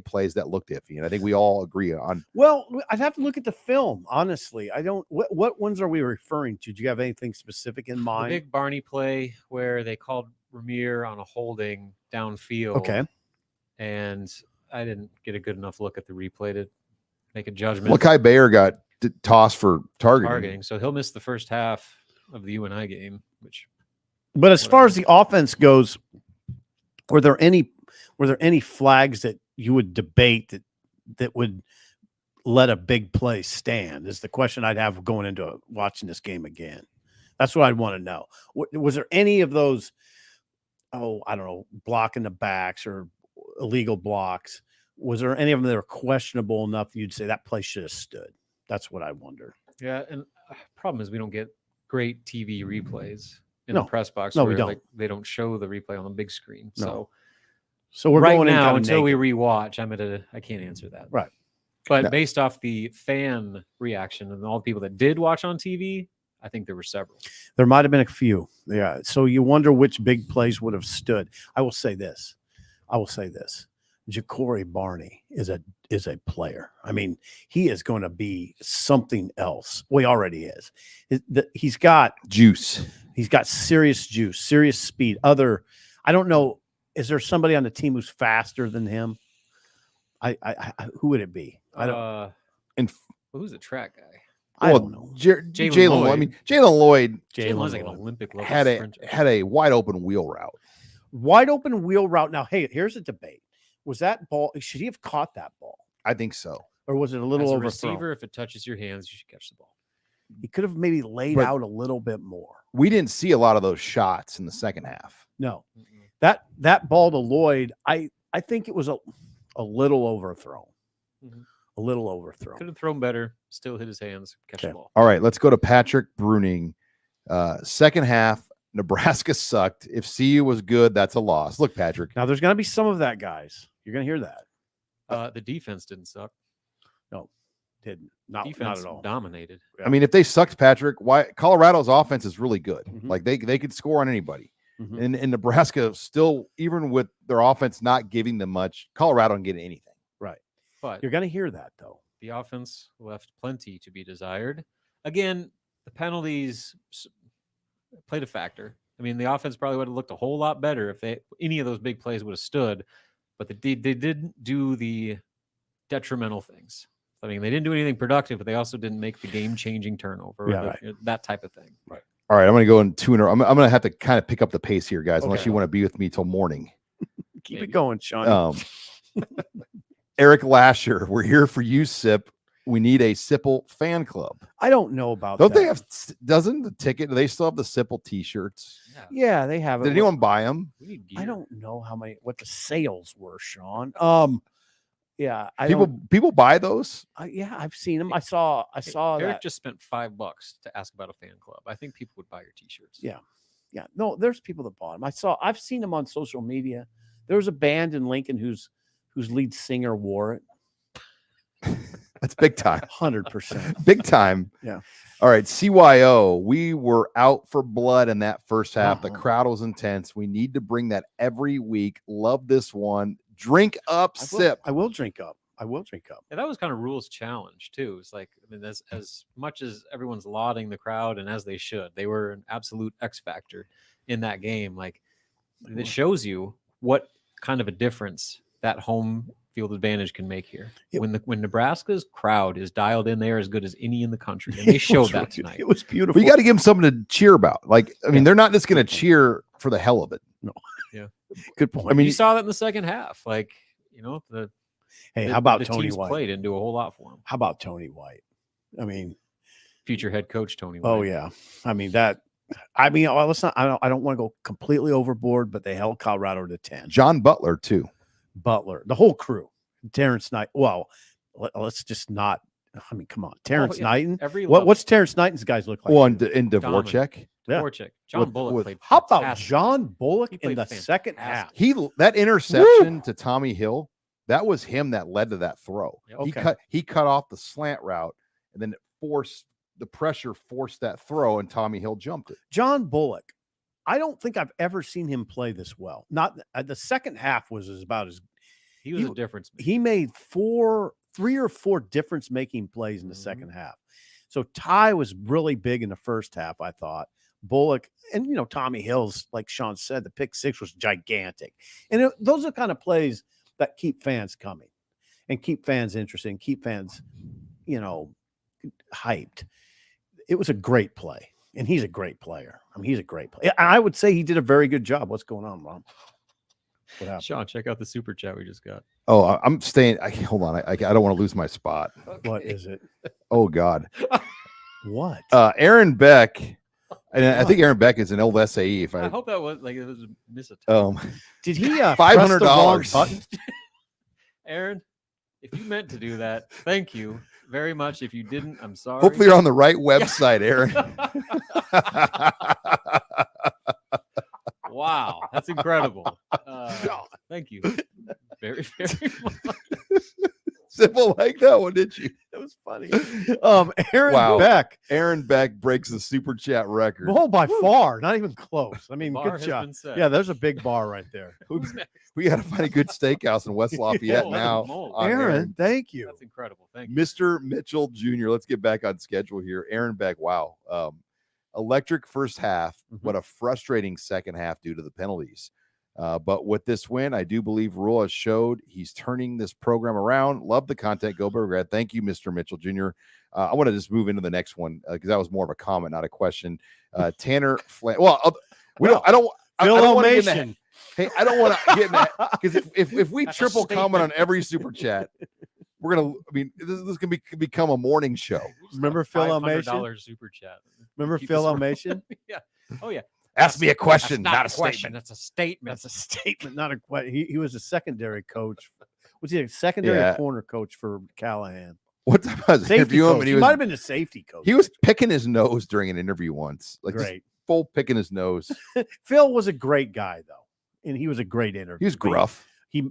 plays that looked iffy. And I think we all agree on. Well, I'd have to look at the film. Honestly, I don't. What ones are we referring to? Do you have anything specific in The mind? big Barney play where they called Ramir on a holding downfield. Okay. And I didn't get a good enough look at the replay to make a judgment. Mackay Bayer got tossed for targeting. So he'll miss the first half of the UNI game, But as far as the offense goes, were there any flags that you would debate that would let a big play stand? Is the question I'd have going into watching this game again. That's what I'd want to know. Was there any of those? Oh, I don't know, blocking the backs or illegal blocks. Was there any of them that were questionable enough you'd say that play should have stood? That's what I wonder. Yeah, and problem is we don't get great TV replays in No. the press box. No, where, we don't. Like, they don't show the replay on the big screen. No. So we're right going in now kinda until naked. we rewatch, I can't answer that. Right. But No. based off the fan reaction and all the people that did watch on TV, I think there were several. There might have been a few. Yeah. So you wonder which big plays would have stood. I will say this. Ja'Cory Barney is a player. I mean, he is going to be something else. Well, he already is. He's got Juice. He's got serious juice, serious speed. I don't know. Is there somebody on the team who's faster than him? Who would it be? I don't. Who's the track guy? I don't know. Jalen Lloyd. I mean, Jalen Lloyd Jalen Lloyd's like an Olympic level had a wide open wheel route. Wide open wheel route. Now, hey, here's a debate. Was that ball? Should he have caught that ball, I think so. or was it a little As a overthrown? receiver, if it touches your hands, you should catch the ball. He could have maybe laid But- out a little bit more. We didn't see a lot of those shots in the second half. No, that ball to Lloyd, I think it was a little overthrown. Mhm. A little overthrown. Could have thrown better, still hit his hands, catch the Okay. ball. All right, let's go to Patrick Bruning. Second half, Nebraska sucked. If CU was good, that's a loss. Look, Patrick. Now there's going to be some of that, guys. You're going to hear that. The defense didn't suck. Didn't not Defense at all. dominated. I mean, if they sucked, Patrick, why Colorado's offense is really good. Mhm. Like they could score on anybody. Mhm. And Nebraska still, even with their offense not giving them much, Colorado didn't get anything. Right. But You're going to hear that though. the offense left plenty to be desired. Again, the penalties played a factor. I mean, the offense probably would have looked a whole lot better if any of those big plays would have stood, but they didn't do the detrimental things. I mean, they didn't do anything productive, but they also didn't make the game-changing turnover, that type of thing. Right. All right, I'm going to go in 2 in a row. I'm going to have to kind of pick up the pace here, guys, unless you want to be with me till morning. Keep it going, Sean. Eric Lasher, we're here for you, Sip. We need a Sipple fan club. I don't know about Don't that. they have, doesn't the ticket, do they still have the Sipple t-shirts? Yeah, they have it. Did anyone buy them? I don't know what the sales were, Sean. Yeah, People buy those. Yeah, I've seen them. I saw Eric that. just spent $5 to ask about a fan club. I think people would buy your t-shirts. Yeah. No, there's people that bought them. I've seen them on social media. There was a band in Lincoln whose lead singer wore it. That's big time. 100%. Big time. Yeah. All right, CYO. We were out for blood in that first half. The crowd was intense. We need to bring that every week. Love this one. Drink up, Sip. I will drink up. Yeah, that was kind of Rule's challenge too. It's like, I mean, as much as everyone's lauding the crowd, and as they should, they were an absolute X factor in that game. Like, it shows you what kind of a difference that home field advantage can make here. When Nebraska's crowd is dialed in, they are as good as any in the country, and they showed that tonight. It was beautiful. We got to give them something to cheer about. Like, I mean, they're not just going to cheer for the hell of it. No. Yeah. Good point. I mean, you saw that in the second half. Like, you know, how about the Tony teams White? Played and do a whole lot for him. How about Tony White? I mean, future head coach Tony White. Oh yeah. I mean, let's not. I don't want to go completely overboard, but they held Colorado to 10. John Butler too. The whole crew. Terrence Knight. Well, let's just not. I mean, come on, Terrence Knighton. What's Terrence Knighton's guys look like? Well, in Dvorak. Dvorak. John Bullock played. How about John Bullock in the second half? That interception to Tommy Hill, that was him that led to that throw. Okay. He cut off the slant route, and then the pressure forced that throw, and Tommy Hill jumped it. John Bullock. I don't think I've ever seen him play this well. Not the second half was about as. He was a difference maker. He made 3 or 4 difference-making plays in the second half. So Ty was really big in the first half, I thought. Bullock and Tommy Hill's, like Sean said, the pick 6 was gigantic, and those are the kind of plays that keep fans coming and keep fans interested and keep fans, hyped. It was a great play, and he's a great player. I mean, he's a great player. I would say he did a very good job. What's going on, Ron? What happened? Sean, check out the super chat we just got. Oh, I'm staying. Hold on. I don't want to lose my spot. Okay. What is it? Oh God. What? Aaron Beck. And I think Aaron Beck is an old SAE. I hope that was like it was a miss. Did he $500? Aaron, if you meant to do that, thank you very much. If you didn't, I'm sorry. Hopefully you're on the right website, Aaron. Wow, that's incredible. Thank you very, very much. Simple like that one, didn't you? That was funny. Aaron Beck. Aaron Beck breaks the super chat record. Oh, by far. Not even close. I mean, Bar good job. Yeah, there's a big bar right there. We got to find a good steakhouse in West Lafayette now. Aaron, thank you. That's incredible. Thank you. Mr. Mitchell Jr., let's get back on schedule here. Aaron Beck, wow. Electric first half, but a frustrating second half due to the penalties. But with this win, I do believe Rule has showed he's turning this program around. Love the content. Go Burger. Thank you, Mr. Mitchell Jr. I want to just move into the next one because that was more of a comment, not a question. Tanner Flan. Well, I don't want to get in that. Hey, I don't want to get in that because if we triple comment on every super chat, we're gonna. I mean, this can become a morning show. Remember Philomation? Super chat. Remember Philomation? Yeah. Oh yeah. Ask me a question, not not a question. statement. That's a statement. That's a statement, not a question. He was a secondary coach. Was he a secondary corner coach for Callahan? What time was safety coach. He might have been a safety coach. He was picking his nose during an interview once. Like great. Full picking his nose. Phil was a great guy, though. And he was a great interview. He was gruff.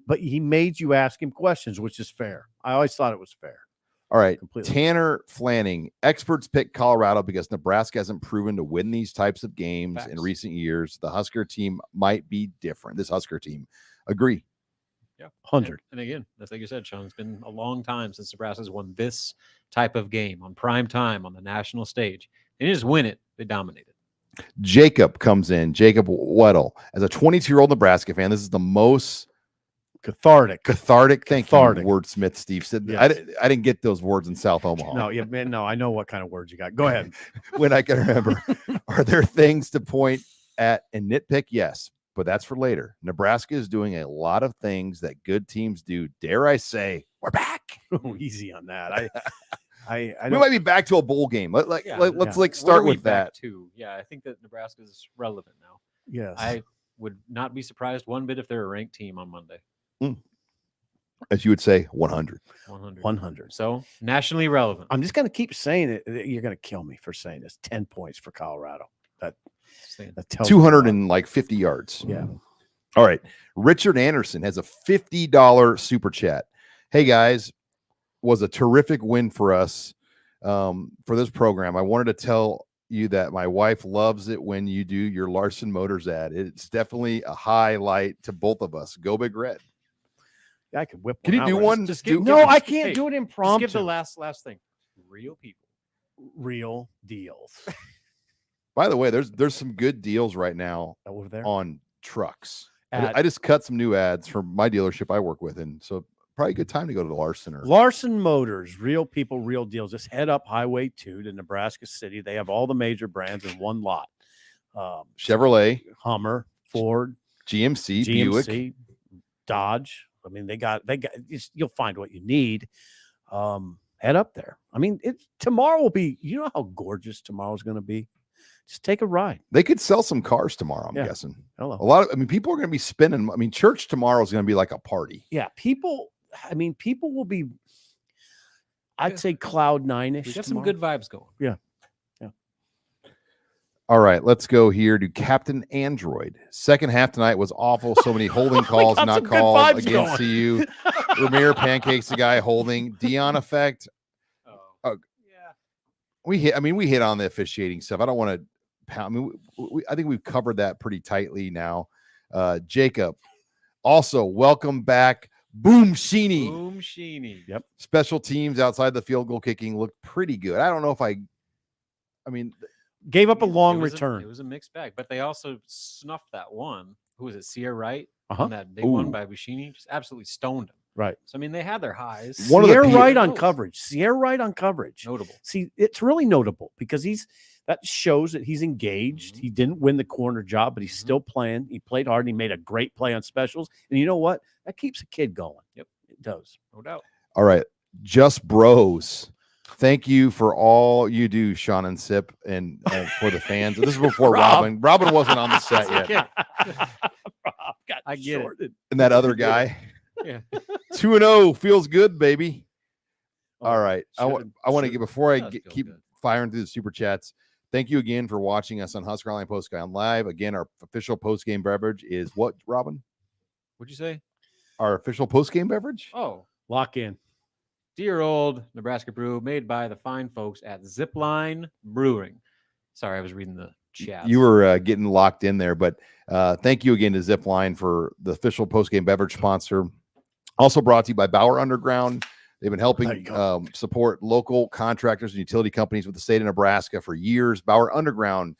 But he made you ask him questions, which is fair. I always thought it was fair. All right. Completely. Tanner Flanning. Experts pick Colorado because Nebraska hasn't proven to win these types of games in recent years. The Husker team might be different. This Husker team. Agree. Yeah. 100. And again, that's like you said, Sean, it's been a long time since Nebraska's won this type of game on prime time on the national stage. They didn't just win it; they dominated. Jacob comes in. Jacob Weddle, as a 22-year-old Nebraska fan, this is the most cathartic. Thank you, wordsmith Steve said. Yes. I didn't get those words in South Omaha. No, yeah, man, no, I know what kind of words you got. Go ahead. When I can remember. Are there things to point at and nitpick? Yes, but that's for later. Nebraska is doing a lot of things that good teams do. Dare I say, we're back. Oh, easy on that. I We don't, might be back to a bowl game. Let's start with that. Too. Yeah, I think that Nebraska is relevant now. yes. I would not be surprised one bit if they're a ranked team on Monday. As you would say, 100. 100. So nationally relevant. I'm just going to keep saying it. You're going to kill me for saying this. 10 points for Colorado. That tells 250 yards. Yeah. All right. Richard Anderson has a $50 super chat. Hey guys, was a terrific win for us for this program. I wanted to tell you that my wife loves it when you do your Larson Motors ad. It's definitely a highlight to both of us. Go Big Red. I could whip. Can you do one? Just do, No, I can't do it Just impromptu. give the last thing. Real people. Real deals By the way, there's some good deals right now over there. on trucks. At- I just cut some new ads for my dealership I work with, and so probably a good time to go to the Larson. Larson Motors, real people, real deals. Just head up Highway 2 to Nebraska City. They have all the major brands in one lot. Chevrolet, Hummer, Ford, GMC, Buick. Dodge. I mean, they got. You'll find what you need. Head up there. I mean, tomorrow will be. You know how gorgeous tomorrow's going to be. Just take a ride. They could sell some cars tomorrow. I'm guessing. Hello. A lot of. People are going to be spending. Church tomorrow is going to be like a party. Yeah, people will be. I'd say cloud nine-ish. We got tomorrow. some good vibes going. Yeah. All right, let's go here to Captain Android. Second half tonight was awful. So many holding calls got not some good called vibes against going. CU. Ramir Pancakes, the guy holding. Deion effect. Yeah. We hit on the officiating stuff. I don't want to pound. I think we've covered that pretty tightly now. Jacob, also welcome back. Boom Sheeny. Boom Sheeny. Yep. Special teams outside the field goal kicking looked pretty good. I don't know if Gave up a long It return. It was a mixed bag, but they also snuffed that one. Who was it? Sierra Wright on that big Ooh. one by Bushini. Just absolutely stoned him. Right. So they had their highs. Sierra Wright on coverage. Notable. See, it's really notable because that shows that he's engaged. Mhm. He didn't win the corner job, but he's still playing. He played hard and he made a great play on specials. And you know what? That keeps a kid going. Yep. It does. No doubt. All right. Just bros. Thank you for all you do, Sean and Sip, and for the fans. This is before Robin. Robin wasn't on the set yet. Rob got I get it. shorted. And that other guy. Yeah. 2-0 feels good, baby. All right. I want to should've- get before I does feel keep good. firing through the super chats. Thank you again for watching us on Husker Online Post Game Live. Again, our official post game beverage is what, Robin? What'd you say? Our official post game beverage? Oh, Lock in. dear old Nebraska brew made by the fine folks at Zipline Brewing. Sorry, I was reading the chat. You were getting locked in there, but thank you again to Zipline for the official post game beverage sponsor. Also brought to you by Bauer Underground. They've been helping support local contractors and utility companies with the state of Nebraska for years. Bauer Underground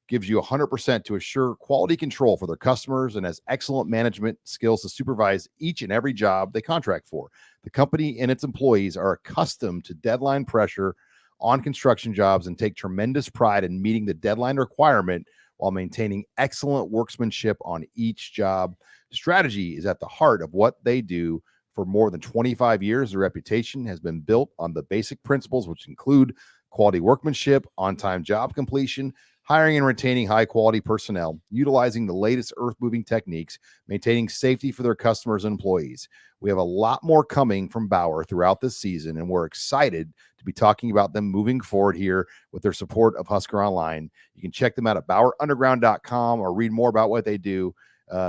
gives you 100% to assure quality control for their customers and has excellent management skills to supervise each and every job they contract for. The company and its employees are accustomed to deadline pressure on construction jobs and take tremendous pride in meeting the deadline requirement while maintaining excellent workmanship on each job. Strategy is at the heart of what they do. For more than 25 years, their reputation has been built on the basic principles, which include quality workmanship, on-time job completion, hiring and retaining high-quality personnel, utilizing the latest earth-moving techniques, maintaining safety for their customers and employees. We have a lot more coming from Bauer throughout this season, and we're excited to be talking about them moving forward here with their support of Husker Online. You can check them out at BauerUnderground.com or read more about what they do.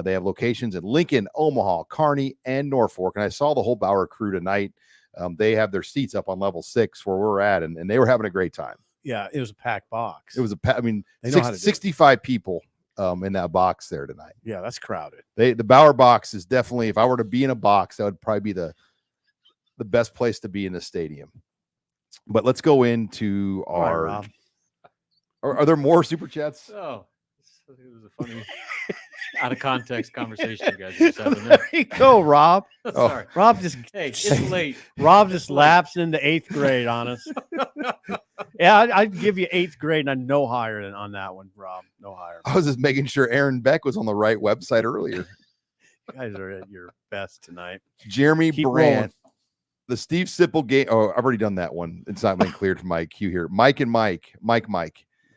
They have locations in Lincoln, Omaha, Kearney, and Norfolk. And I saw the whole Bauer crew tonight. They have their seats up on level 6 where we're at, and they were having a great time. Yeah, it was a packed box. It was 65 people in that box there tonight. Yeah, that's crowded. The Bauer box is definitely, if I were to be in a box, that would probably be the best place to be in the stadium. But let's go into All right, our Rob. Are there more super chats? Oh, it was a funny, out of context conversation you guys just having there. There you go, Rob. Sorry. Rob just Hey, it's late. Rob just late. lapsed into 8th grade on us. Yeah, I'd give you 8th grade, and I'm no higher than on that one, Rob. No higher. I was just making sure Aaron Beck was on the right website earlier. You guys are at your best tonight. Jeremy Keep Brandt. rolling. The Steve Sipple game. Oh, I've already done that one. It's not been cleared from my queue here. Mike.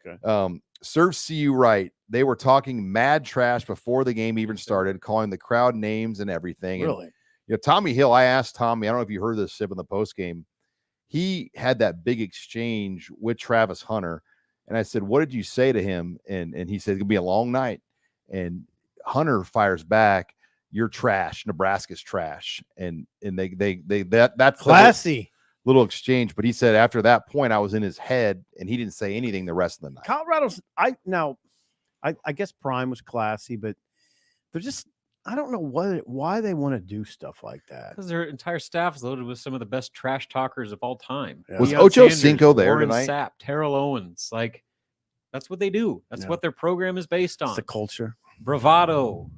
Okay. Serve CU right. They were talking mad trash before the game even started, calling the crowd names and everything. Really? And, you know, Tommy Hill, I asked Tommy, I don't know if you heard this Sip in the post game. He had that big exchange with Travis Hunter. And I said, what did you say to him? And he said, it's gonna be a long night. And Hunter fires back, you're trash. Nebraska's trash. And that's Classy. little exchange. But he said after that point, I was in his head and he didn't say anything the rest of the night. Colorado's I guess Prime was classy, but they're just, I don't know why they want to do stuff like that. Because their entire staff is loaded with some of the best trash talkers of all time. Yeah. Was Deion Ocho Sanders, Cinco there Warren tonight? Sapp, Terrell Owens. Like, that's what they do. That's what their program is based on. It's the culture. Bravado,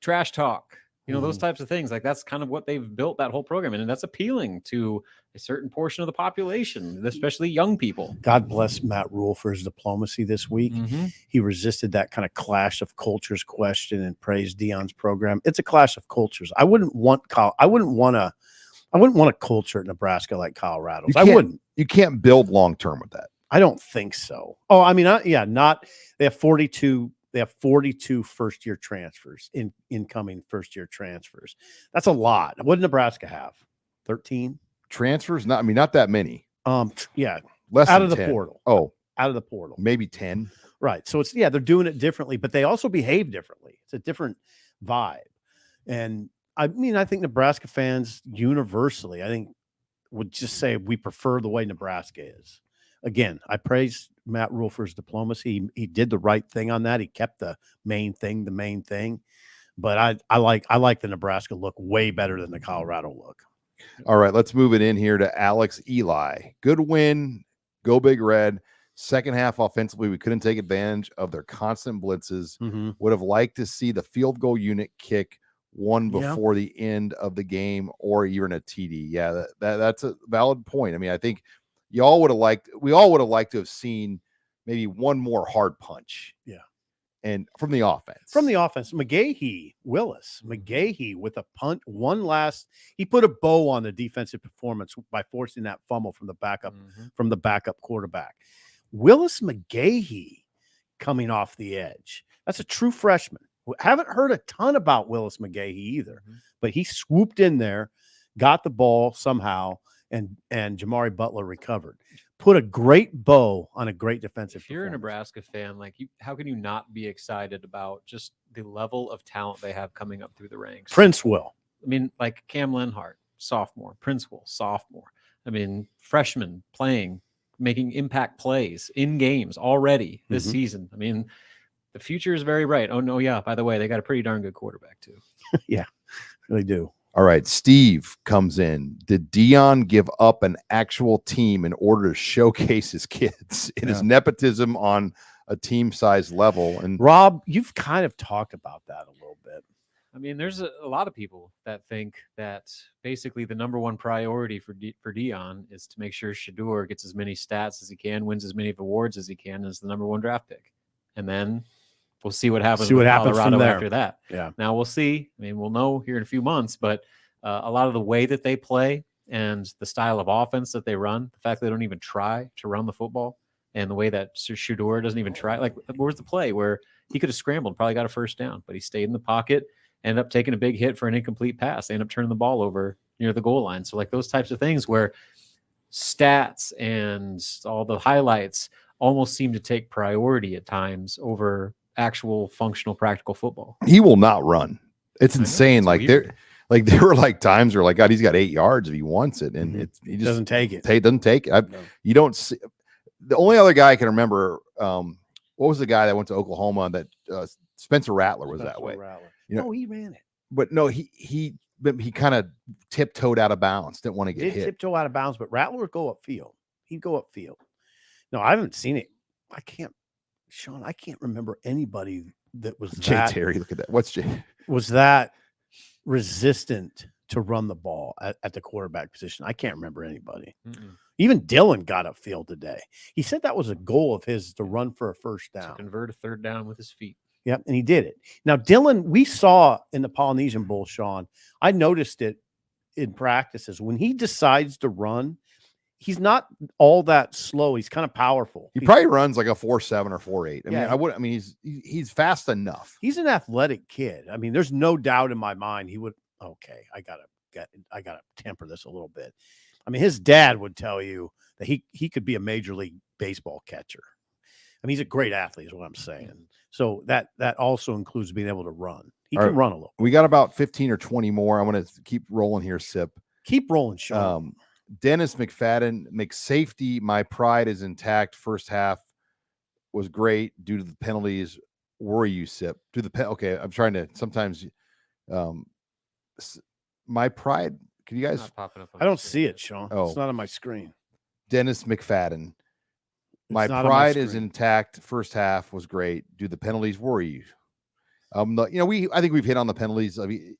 trash talk, those types of things. Like, that's kind of what they've built that whole program in, and that's appealing to a certain portion of the population, especially young people. God bless Matt Rule for his diplomacy this week. Mm-hmm. He resisted that kind of clash of cultures question and praised Deion's program. It's a clash of cultures. I wouldn't want a culture at Nebraska like Colorado's. I wouldn't. You can't build long term with that. I don't think so. Oh, I mean, they have 42. They have 42 first-year transfers, incoming first-year transfers. That's a lot. What did Nebraska have? 13 transfers? Not that many. Yeah, less out than of the 10. portal. Oh, out of the portal, maybe 10. Right. So they're doing it differently, but they also behave differently. It's a different vibe, and I think Nebraska fans universally, I think, would just say we prefer the way Nebraska is. Again, I praise Matt Rule for his diplomacy. He did the right thing on that. He kept the main thing. But I like the Nebraska look way better than the Colorado look. All right, let's move it in here to Alex Eli. Good win. Go Big Red. Second half offensively, we couldn't take advantage of their constant blitzes. Mm-hmm. Would have liked to see the field goal unit kick one before the end of the game or even a TD. Yeah, that's a valid point. I mean, I think we all would have liked to have seen maybe one more hard punch. Yeah. And from the offense. Willis McGahee with a punt, he put a bow on the defensive performance by forcing that fumble from the backup quarterback. Willis McGahee coming off the edge. That's a true freshman. Haven't heard a ton about Willis McGahee either, but he swooped in there, got the ball somehow, and Jamari Butler recovered. Put a great bow on a great defensive. If you're a Nebraska fan, how can you not be excited about just the level of talent they have coming up through the ranks? Prince Will. I mean, like Cam Lenhart, sophomore. Prince Will, sophomore. I mean, freshman playing, making impact plays in games already this season. I mean, the future is very bright. Oh, no, yeah. By the way, they got a pretty darn good quarterback, too. Yeah, they do. All right, Steve comes in. Did Deion give up an actual team in order to showcase his kids? It is nepotism on a team-sized level. And Rob, you've kind of talked about that a little bit. I mean, there's a lot of people that think that basically the number one priority for Deion is to make sure Shedeur gets as many stats as he can, wins as many awards as he can as the number one draft pick. And then we'll see what happens with Colorado after that. Yeah. Now we'll see. I mean, we'll know here in a few months, but a lot of the way that they play and the style of offense that they run, the fact that they don't even try to run the football, and the way that Shedeur doesn't even try, like, where's the play where he could have scrambled, probably got a first down, but he stayed in the pocket, ended up taking a big hit for an incomplete pass. They ended up turning the ball over near the goal line. So like those types of things where stats and all the highlights almost seem to take priority at times over actual functional practical football. He will not run. It's insane. Like there were like times where, like, God, he's got 8 yards if he wants it, and he just doesn't take it. Doesn't take it. You don't see. The only other guy I can remember, what was the guy that went to Oklahoma that Spencer Rattler was that way? He ran it, but no, he kind of tiptoed out of bounds. Didn't want to get hit. Tiptoe out of bounds, but Rattler would go upfield. He'd go upfield. No, I haven't seen it. Sean, I can't remember anybody that was Jay that Terry, look at that. What's Jay? was that resistant to run the ball at the quarterback position. I can't remember anybody. Even Dylan got upfield today. He said that was a goal of his to run for a first down. To convert a third down with his feet. Yep, and he did it. Now, Dylan, we saw in the Polynesian Bowl, Sean, I noticed it in practices. When he decides to run, he's not all that slow. He's kind of powerful. He probably runs like a 4.7 or 4.8. I mean, he's fast enough. He's an athletic kid. I mean, there's no doubt in my mind he would. Okay, I gotta temper this a little bit. I mean, his dad would tell you that he could be a major league baseball catcher. I mean, he's a great athlete, is what I'm saying. So that also includes being able to run. He can run a little. We got about 15 or 20 more. I want to keep rolling here, Sip. Keep rolling, Sean. Dennis McFadden, McSafety, my pride is intact. First half was great due to the penalties. Worry you, Sip? Okay, I'm trying to sometimes. My pride. Can you guys? I don't see it, Sean. Oh. It's not on my screen. Dennis McFadden. My pride is intact. First half was great. Do the penalties worry you? I think we've hit on the penalties. I mean,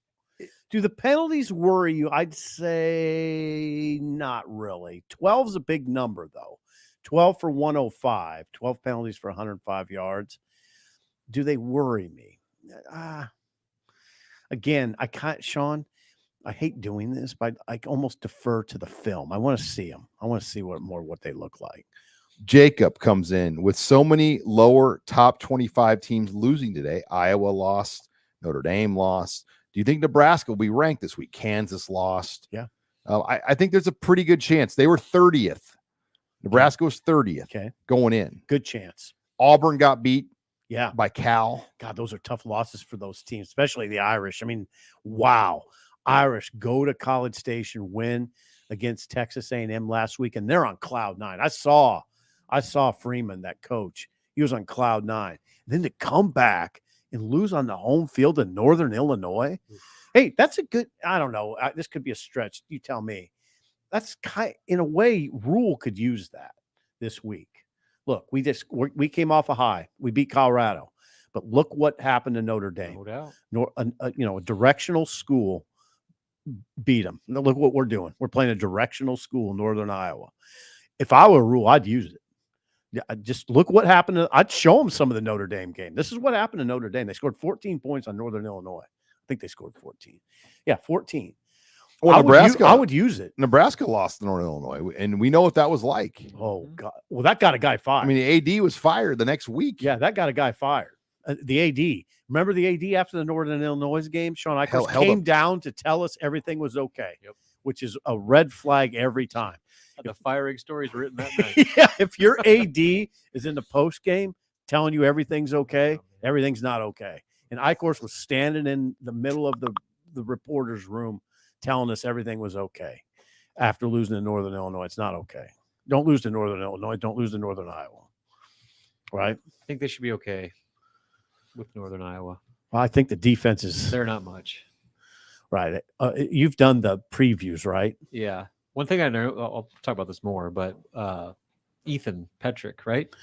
do the penalties worry you? I'd say not really. 12's a big number, though. 12 for 105. 12 penalties for 105 yards. Do they worry me? Again, I can't, Sean. I hate doing this, but I almost defer to the film. I want to see them. I want to see what they look like. Jacob comes in with so many lower top 25 teams losing today. Iowa lost. Notre Dame lost. Do you think Nebraska will be ranked this week? Kansas lost. Yeah. I think there's a pretty good chance. They were 30th. Nebraska was 30th going in. Good chance. Auburn got beat by Cal. God, those are tough losses for those teams, especially the Irish. I mean, wow. Irish go to College Station, win against Texas A&M last week, and they're on cloud nine. I saw Freeman, that coach. He was on cloud nine. And then to come back and lose on the home field in Northern Illinois. Hey, that's a good, I don't know. This could be a stretch. You tell me. That's in a way, Rule could use that this week. Look, we came off a high. We beat Colorado. But look what happened to Notre Dame. No doubt. A directional school beat them. Look what we're doing. We're playing a directional school in Northern Iowa. If I were Rule, I'd use it. Yeah, just look what happened. I'd show them some of the Notre Dame game. This is what happened to Notre Dame. They scored 14 points on Northern Illinois. I think they scored 14. Yeah, 14. Well, Nebraska. I would use it. Nebraska lost to Northern Illinois, and we know what that was like. Oh, God. Well, that got a guy fired. I mean, the AD was fired the next week. Yeah, that got a guy fired. The AD. Remember the AD after the Northern Illinois game? Sean Eichels came down to tell us everything was okay, which is a red flag every time. The firing stories written that night. Yeah, if your AD is in the post game telling you everything's okay, everything's not okay. And Eichhorst was standing in the middle of the reporter's room telling us everything was okay after losing to Northern Illinois. It's not okay. Don't lose to Northern Illinois. Don't lose to Northern Iowa. Right? I think they should be okay with Northern Iowa. Well, I think the defense is... They're not much. Right. You've done the previews, right? Yeah. One thing I know, I'll talk about this more, but Ethan Petrick, right?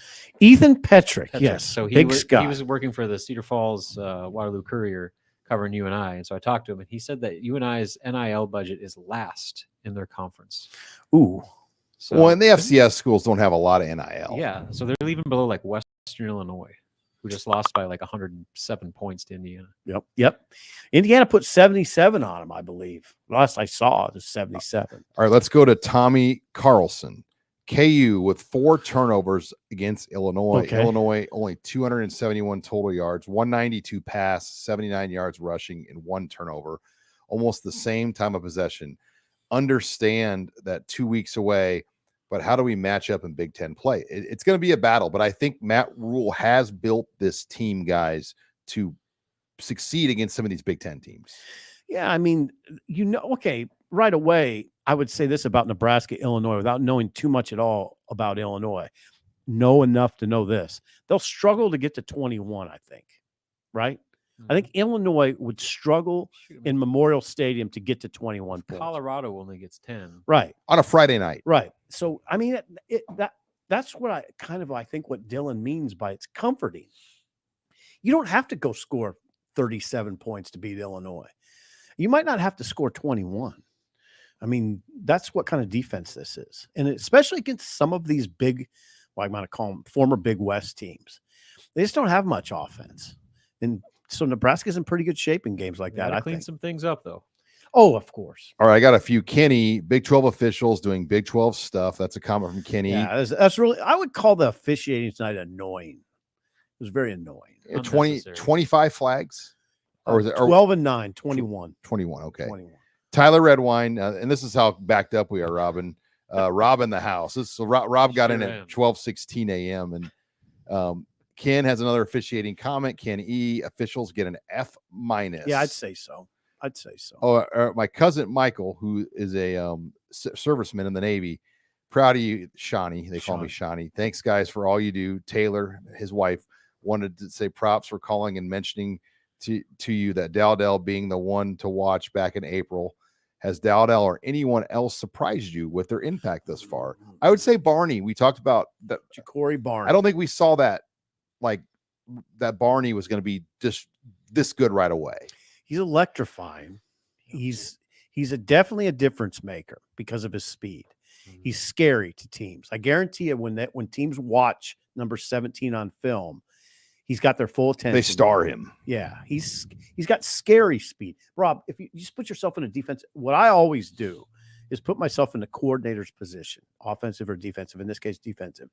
Ethan Petrick, yes. So he was working for the Cedar Falls Waterloo Courier covering UNI. And so I talked to him, and he said that UNI's NIL budget is last in their conference. Ooh. So, well, and the FCS schools don't have a lot of NIL. Yeah. So they're even below like Western Illinois, who just lost by like 107 points to Indiana. Yep. Indiana put 77 on them, I believe. Last I saw, it was 77. All right, let's go to Tommy Carlson. KU with 4 turnovers against Illinois. Okay. Illinois only 271 total yards, 192 pass, 79 yards rushing, and 1 turnover. Almost the same time of possession. Understand that 2 weeks away, but how do we match up in Big Ten play? It's going to be a battle, but I think Matt Rule has built this team, guys, to succeed against some of these Big Ten teams. Yeah, I mean, okay, right away, I would say this about Nebraska, Illinois, without knowing too much at all about Illinois. Know enough to know this. They'll struggle to get to 21, I think, right? I think Illinois would struggle in Memorial Stadium to get to 21 points. Colorado only gets 10. Right. On a Friday night. Right. So, I mean, that's what I think what Dylan means by it's comforting. You don't have to go score 37 points to beat Illinois. You might not have to score 21. I mean, that's what kind of defense this is. And especially against some of these big, well, I'm going to call them former Big West teams. They just don't have much offense. And so Nebraska's in pretty good shape in games like that. I clean think. some things up, though. Oh, of course. All right, I got a few Kenny Big 12 officials doing Big 12 stuff. That's a comment from Kenny. Yeah, that's really, I would call the officiating tonight annoying. It was very annoying. 25 flags. Or was it 12 and 9, 21. 21, okay. 21. Tyler Redwine, and this is how backed up we are, Robin. Rob in the house. Rob got in at 12:16 a.m. and Ken has another officiating comment. Ken E. Officials get an F-. Yeah, I'd say so. Oh, my cousin Michael, who is a serviceman in the Navy. Proud of you, Shawnee. They call me Shawnee. Thanks, guys, for all you do. Taylor, his wife, wanted to say props for calling and mentioning to you that Dowdell being the one to watch back in April. Has Dowdell or anyone else surprised you with their impact thus far? I would say Barney. We talked about that. Ja'Cory Barney. I don't think we saw that, like, that Barney was going to be just this good right away. He's electrifying. He's definitely a difference maker because of his speed. He's scary to teams. I guarantee you when teams watch number 17 on film, he's got their full attention. They star him. Yeah, he's got scary speed. Rob, if you just put yourself in a defense, what I always do is put myself in the coordinator's position, offensive or defensive, in this case, defensive.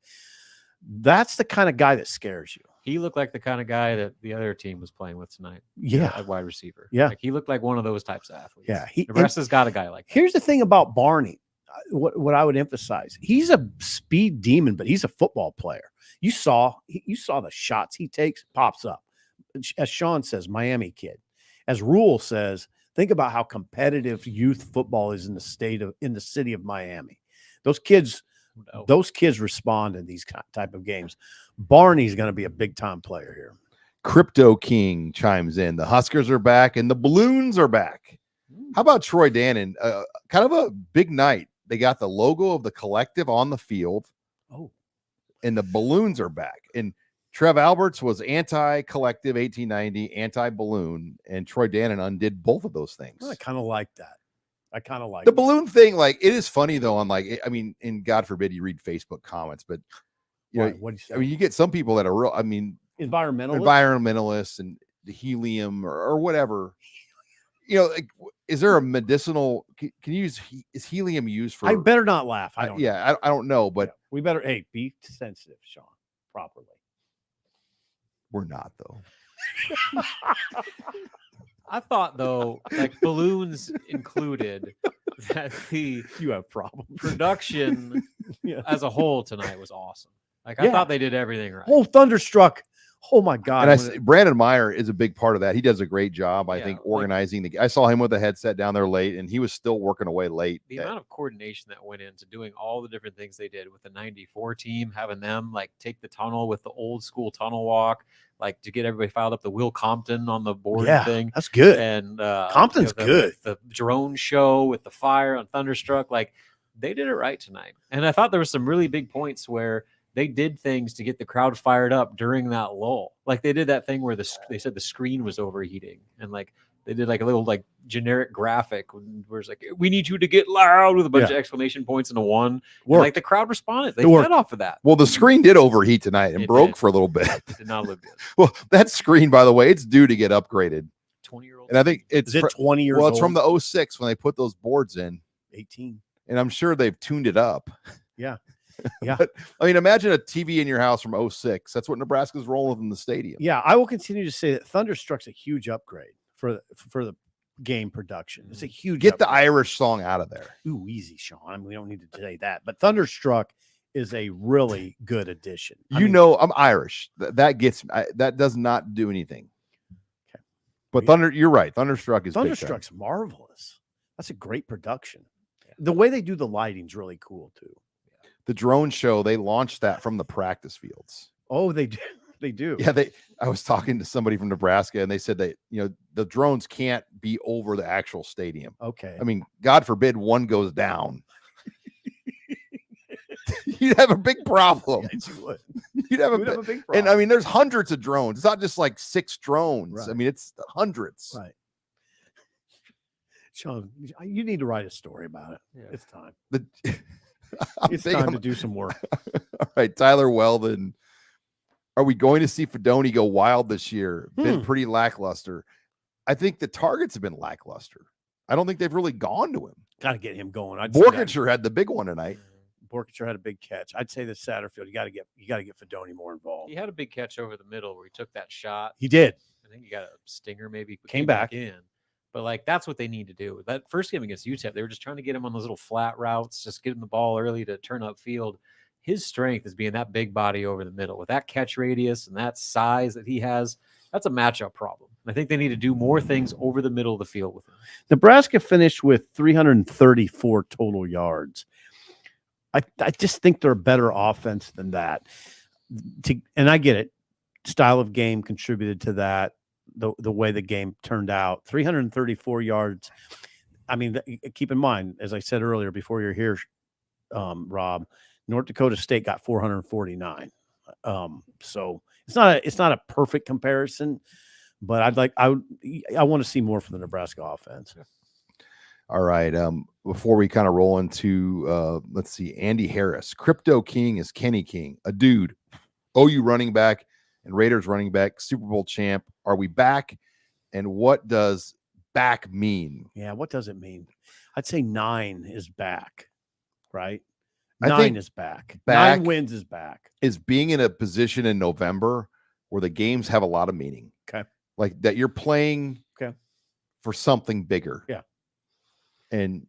That's the kind of guy that scares you. He looked like the kind of guy that the other team was playing with tonight. Yeah. At wide receiver. Yeah. Like he looked like one of those types of athletes. Yeah. Nebraska's got a guy like that. Here's the thing about Barney. What I would emphasize, he's a speed demon, but he's a football player. You saw the shots he takes, pops up. As Sean says, Miami kid. As Rule says, think about how competitive youth football is in the city of Miami. Those kids respond in these type of games. Barney's going to be a big time player here. Crypto King chimes in. The Huskers are back and the balloons are back. How about Troy Dannon? Kind of a big night. They got the logo of the collective on the field. Oh, and the balloons are back. And Trev Alberts was anti-collective 1890, anti-balloon, and Troy Dannon undid both of those things. I kind of like that. I kind of like the balloon thing. Like, it is funny though. On like, I mean, and God forbid you read Facebook comments, but you know, what do you say? I mean, you get some people that are real. I mean, environmentalists and the helium or whatever. You know, like, is there a medicinal? Can you use? Is helium used for? I better not laugh. I don't. Yeah, I don't know, but we better. Hey, be sensitive, Sean. Properly. We're not though. I thought though, like balloons included, that the you have problems. Production as a whole tonight was awesome. Like I thought they did everything right. Oh, Thunderstruck. Oh my God. And Brandon Meyer is a big part of that. He does a great job, I think, organizing I saw him with a headset down there late, and he was still working away late. The amount of coordination that went into doing all the different things they did with the 94 team, having them like take the tunnel with the old school tunnel walk, like to get everybody filed up, the Will Compton on the board thing. That's good. And Compton's good. The drone show with the fire on Thunderstruck, like they did it right tonight. And I thought there were some really big points where they did things to get the crowd fired up during that lull. Like they did that thing where they said the screen was overheating, and like they did like a little like generic graphic where it's like, we need you to get loud with a bunch of exclamation points into one. And like the crowd responded. They fed off of that. Well, the screen did overheat tonight and broke for a little bit. It did not look good. Well, that screen, by the way, it's due to get upgraded. 20-year-old. And I think it's 20 years old. Well, it's from the 06 when they put those boards in. 18. And I'm sure they've tuned it up. Yeah. Yeah. But, I mean, imagine a TV in your house from 06. That's what Nebraska's rolling with in the stadium. Yeah, I will continue to say that Thunderstruck's a huge upgrade for the game production. It's a huge Get upgrade. the Irish song out of there. Ooh, easy, Sean. I mean, we don't need to say that. But Thunderstruck is a really good addition. I'm Irish. That gets that does not do anything. Okay. But you're right. Thunderstruck's marvelous. That's a great production. Yeah. The way they do the lighting's really cool too. The drone show, they launched that from the practice fields. Oh, they do. They do. Yeah, I was talking to somebody from Nebraska, and they said that, you know, the drones can't be over the actual stadium. Okay. I mean, God forbid one goes down. you'd have a big problem. Yes, you would. You'd have a We'd big, have a big problem. and I mean, there's hundreds of drones. It's not just like 6 drones. Right. I mean, it's hundreds. Right. Sean, you need to write a story about it. Yeah. It's time. It's It's time to do some work. All right, Tyler Weldon. Are we going to see Fedoni go wild this year? Been pretty lackluster. I think the targets have been lackluster. I don't think they've really gone to him. Got to get him going. Borkicher had the big one tonight. Borkicher had a big catch. I'd say the Satterfield. You got to get Fedoni more involved. He had a big catch over the middle where he took that shot. He did. I think he got a stinger, maybe Came back in. But like that's what they need to do. That first game against UTEP, they were just trying to get him on those little flat routes, just get him the ball early to turn upfield. His strength is being that big body over the middle with that catch radius and that size that he has. That's a matchup problem. I think they need to do more things over the middle of the field with him. Nebraska finished with 334 total yards. I just think they're a better offense than that. And I get it. Style of game contributed to that. The way the game turned out, 334 yards. I mean, keep in mind, as I said earlier, before you're here, Rob, North Dakota State got 449. So it's not a perfect comparison, but I want to see more from the Nebraska offense. All right. Before we kind of roll into, let's see, Andy Harris, Crypto King is Kenny King, a dude, OU running back and Raiders running back, Super Bowl champ. Are we back? And what does back mean? Yeah, what does it mean? I'd say 9 is back, right? I 9 think is back. back 9 wins is back. Is being in a position in November where the games have a lot of meaning. Okay. Like that you're playing for something bigger. Yeah. And,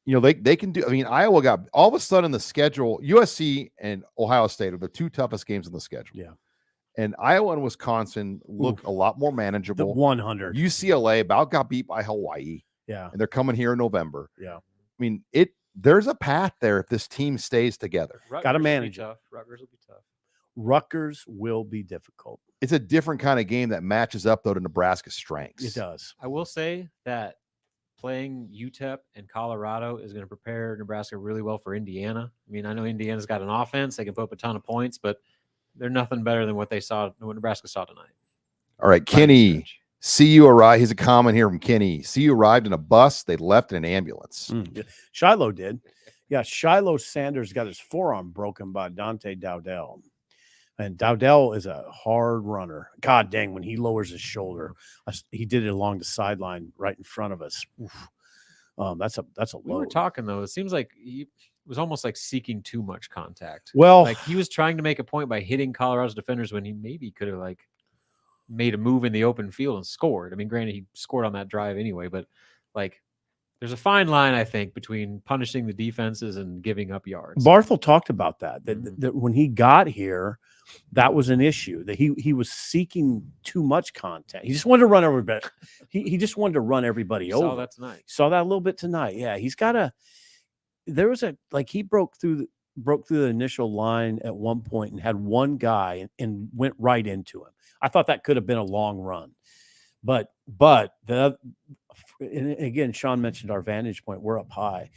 you know, they can do, I mean, Iowa got all of a sudden the schedule, USC and Ohio State are the 2 toughest games in the schedule. Yeah. And Iowa and Wisconsin look a lot more manageable. The 100. UCLA about got beat by Hawaii. Yeah. And they're coming here in November. Yeah. I mean, there's a path there if this team stays together. Got to manage it. Rutgers will be tough. Rutgers will be difficult. It's a different kind of game that matches up, though, to Nebraska's strengths. It does. I will say that playing UTEP and Colorado is going to prepare Nebraska really well for Indiana. I mean, I know Indiana's got an offense. They can put up a ton of points, but they're nothing better than what Nebraska saw tonight. All right, Kenny, see you arrive. Here's a comment here from Kenny. See you arrived in a bus. They left in an ambulance. Yeah. Shiloh did. Yeah, Shiloh Sanders got his forearm broken by Dante Dowdell. And Dowdell is a hard runner. God dang, when he lowers his shoulder, he did it along the sideline right in front of us. That's a load. We were talking, though. It seems like he was almost like seeking too much contact. Well, like he was trying to make a point by hitting Colorado's defenders when he maybe could have like made a move in the open field and scored. I mean, granted, he scored on that drive anyway, but like there's a fine line, I think, between punishing the defenses and giving up yards. Barthel talked about that when he got here, that was an issue, that he was seeking too much contact. He just wanted to run everybody. He just wanted to run everybody over. Saw that tonight. Saw that a little bit tonight. Yeah, he's got there was he broke through the initial line at one point and had one guy and went right into him. I thought that could have been a long run, but and again, Sean mentioned our vantage point. We're up high.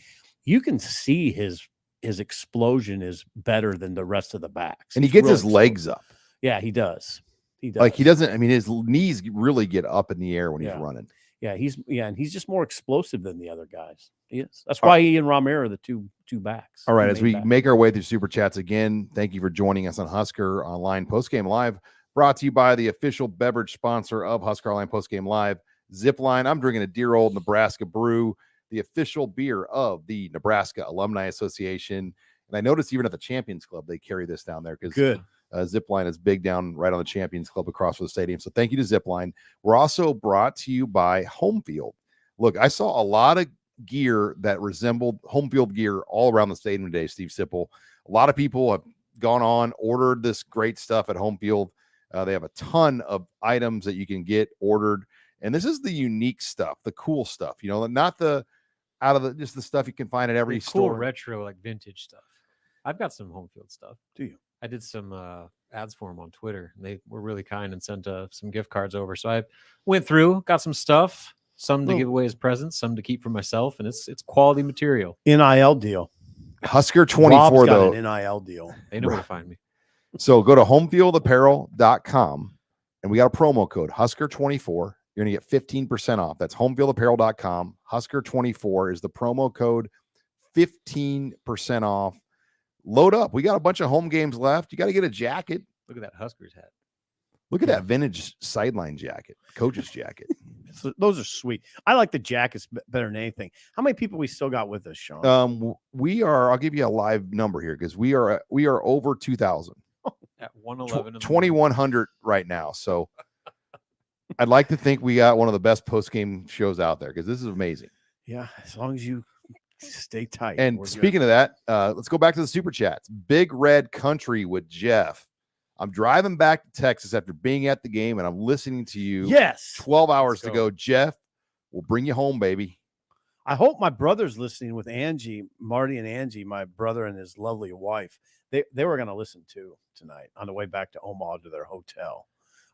You can see his explosion is better than the rest of the backs. And he gets his legs up. Yeah, he does. He does. Like he doesn't, I mean, his knees really get up in the air when he's running. Yeah, and he's just more explosive than the other guys. He is. That's why he and Romero are the two backs. All right, as we make our way through Super Chats again, thank you for joining us on Husker Online Postgame Live, brought to you by the official beverage sponsor of Husker Online Postgame Live, Zipline. I'm drinking a dear old Nebraska brew, the official beer of the Nebraska Alumni Association. And I noticed even at the Champions Club, they carry this down there because Zipline is big down right on the Champions Club across from the stadium. So thank you to Zipline. We're also brought to you by Homefield. Look, I saw a lot of gear that resembled Homefield gear all around the stadium today, Steve Sipple. A lot of people have gone on, ordered this great stuff at Homefield. They have a ton of items that you can get ordered. And this is the unique stuff, the cool stuff, you know, not just the stuff you can find at every store. Cool retro, like vintage stuff. I've got some Homefield stuff. Do you? I did some ads for them on Twitter, and they were really kind and sent some gift cards over. So I went through, got some stuff, some to give away as presents, some to keep for myself, and it's quality material. NIL deal. Husker Rob's 24 got though. an NIL deal. They know where to find me. So go to homefieldapparel.com and we got a promo code Husker24. You're going to get 15% off. That's homefieldapparel.com. Husker24 is the promo code, 15% off. Load up. We got a bunch of home games left. You got to get a jacket. Look at that Huskers hat. Look at that vintage sideline jacket, coach's jacket. So those are sweet. I like the jackets better than anything. How many people we still got with us, Sean? I'll give you a live number here because we are over 2,000. At 111. 2,100 right now. So I'd like to think we got one of the best post-game shows out there because this is amazing. Yeah, as long as you stay tight. And speaking of that, let's go back to the super chats. Big Red Country with Jeff. I'm driving back to Texas after being at the game, and I'm listening to you. Yes. 12 hours to go. Jeff, we'll bring you home, baby. I hope my brother's listening with Angie, Marty and Angie, my brother and his lovely wife. They were going to listen to tonight on the way back to Omaha to their hotel.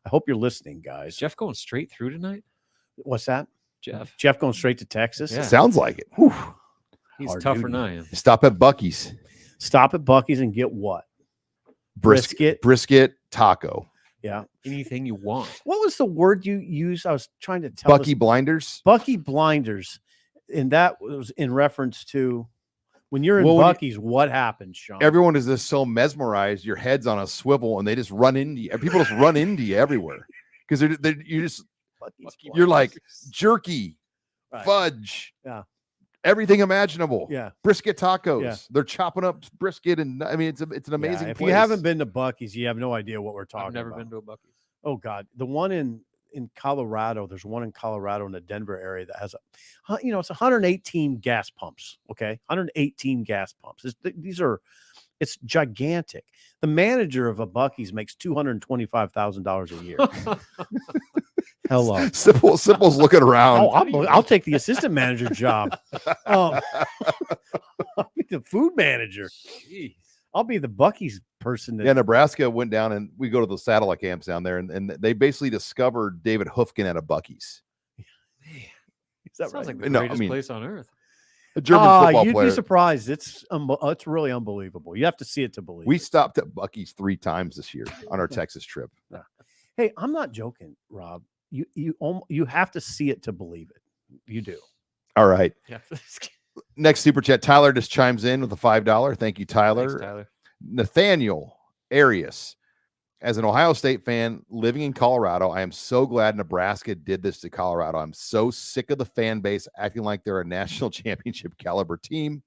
I hope you're listening, guys. Is Jeff going straight through tonight? What's that? Jeff going straight to Texas? Yeah. Sounds like it. Whew. He's Hard tougher duty. than I am. Stop at Buc-ee's. Stop at Buc-ee's and get what? Brisket taco. Yeah. Anything you want. What was the word you used? I was trying to tell Bucky Blinders. Bucky Blinders. And that was in reference to when you're in Buc-ee's, what happens, Sean? Everyone is just so mesmerized. Your head's on a swivel, and they just run into you. People just run into you everywhere because you're like jerky, Right. fudge, everything imaginable. Yeah. Brisket tacos. Yeah. They're chopping up brisket, and I mean it's an amazing. If place. you haven't been to Buc-ee's, you have no idea what we're talking about. I've never been to a Buc-ee's. Oh God, the one in Colorado. There's one in Colorado in the Denver area that has it's 118 gas pumps. Okay, 118 gas pumps. It's gigantic. The manager of a Buc-ee's makes $225,000 a year. Hello, Simple's looking around. I'll take the assistant manager job. I'll be the food manager. Jeez. I'll be the Buc-ee's person. Nebraska went down, and we go to the satellite camps down there, and they basically discovered David Hoofkin at a Buc-ee's. Is that Sounds right? like the greatest place on earth. A German football you'd player. be surprised. It's really unbelievable. You have to see it to believe. We it. stopped at Buc-ee's 3 times this year on our Texas trip. Hey, I'm not joking, Rob. You have to see it to believe it. You do. All right. Yeah. Next super chat. Tyler just chimes in with a $5. Thank you, Tyler. Thanks, Tyler. Nathaniel Arias. As an Ohio State fan living in Colorado, I am so glad Nebraska did this to Colorado. I'm so sick of the fan base acting like they're a national championship caliber team.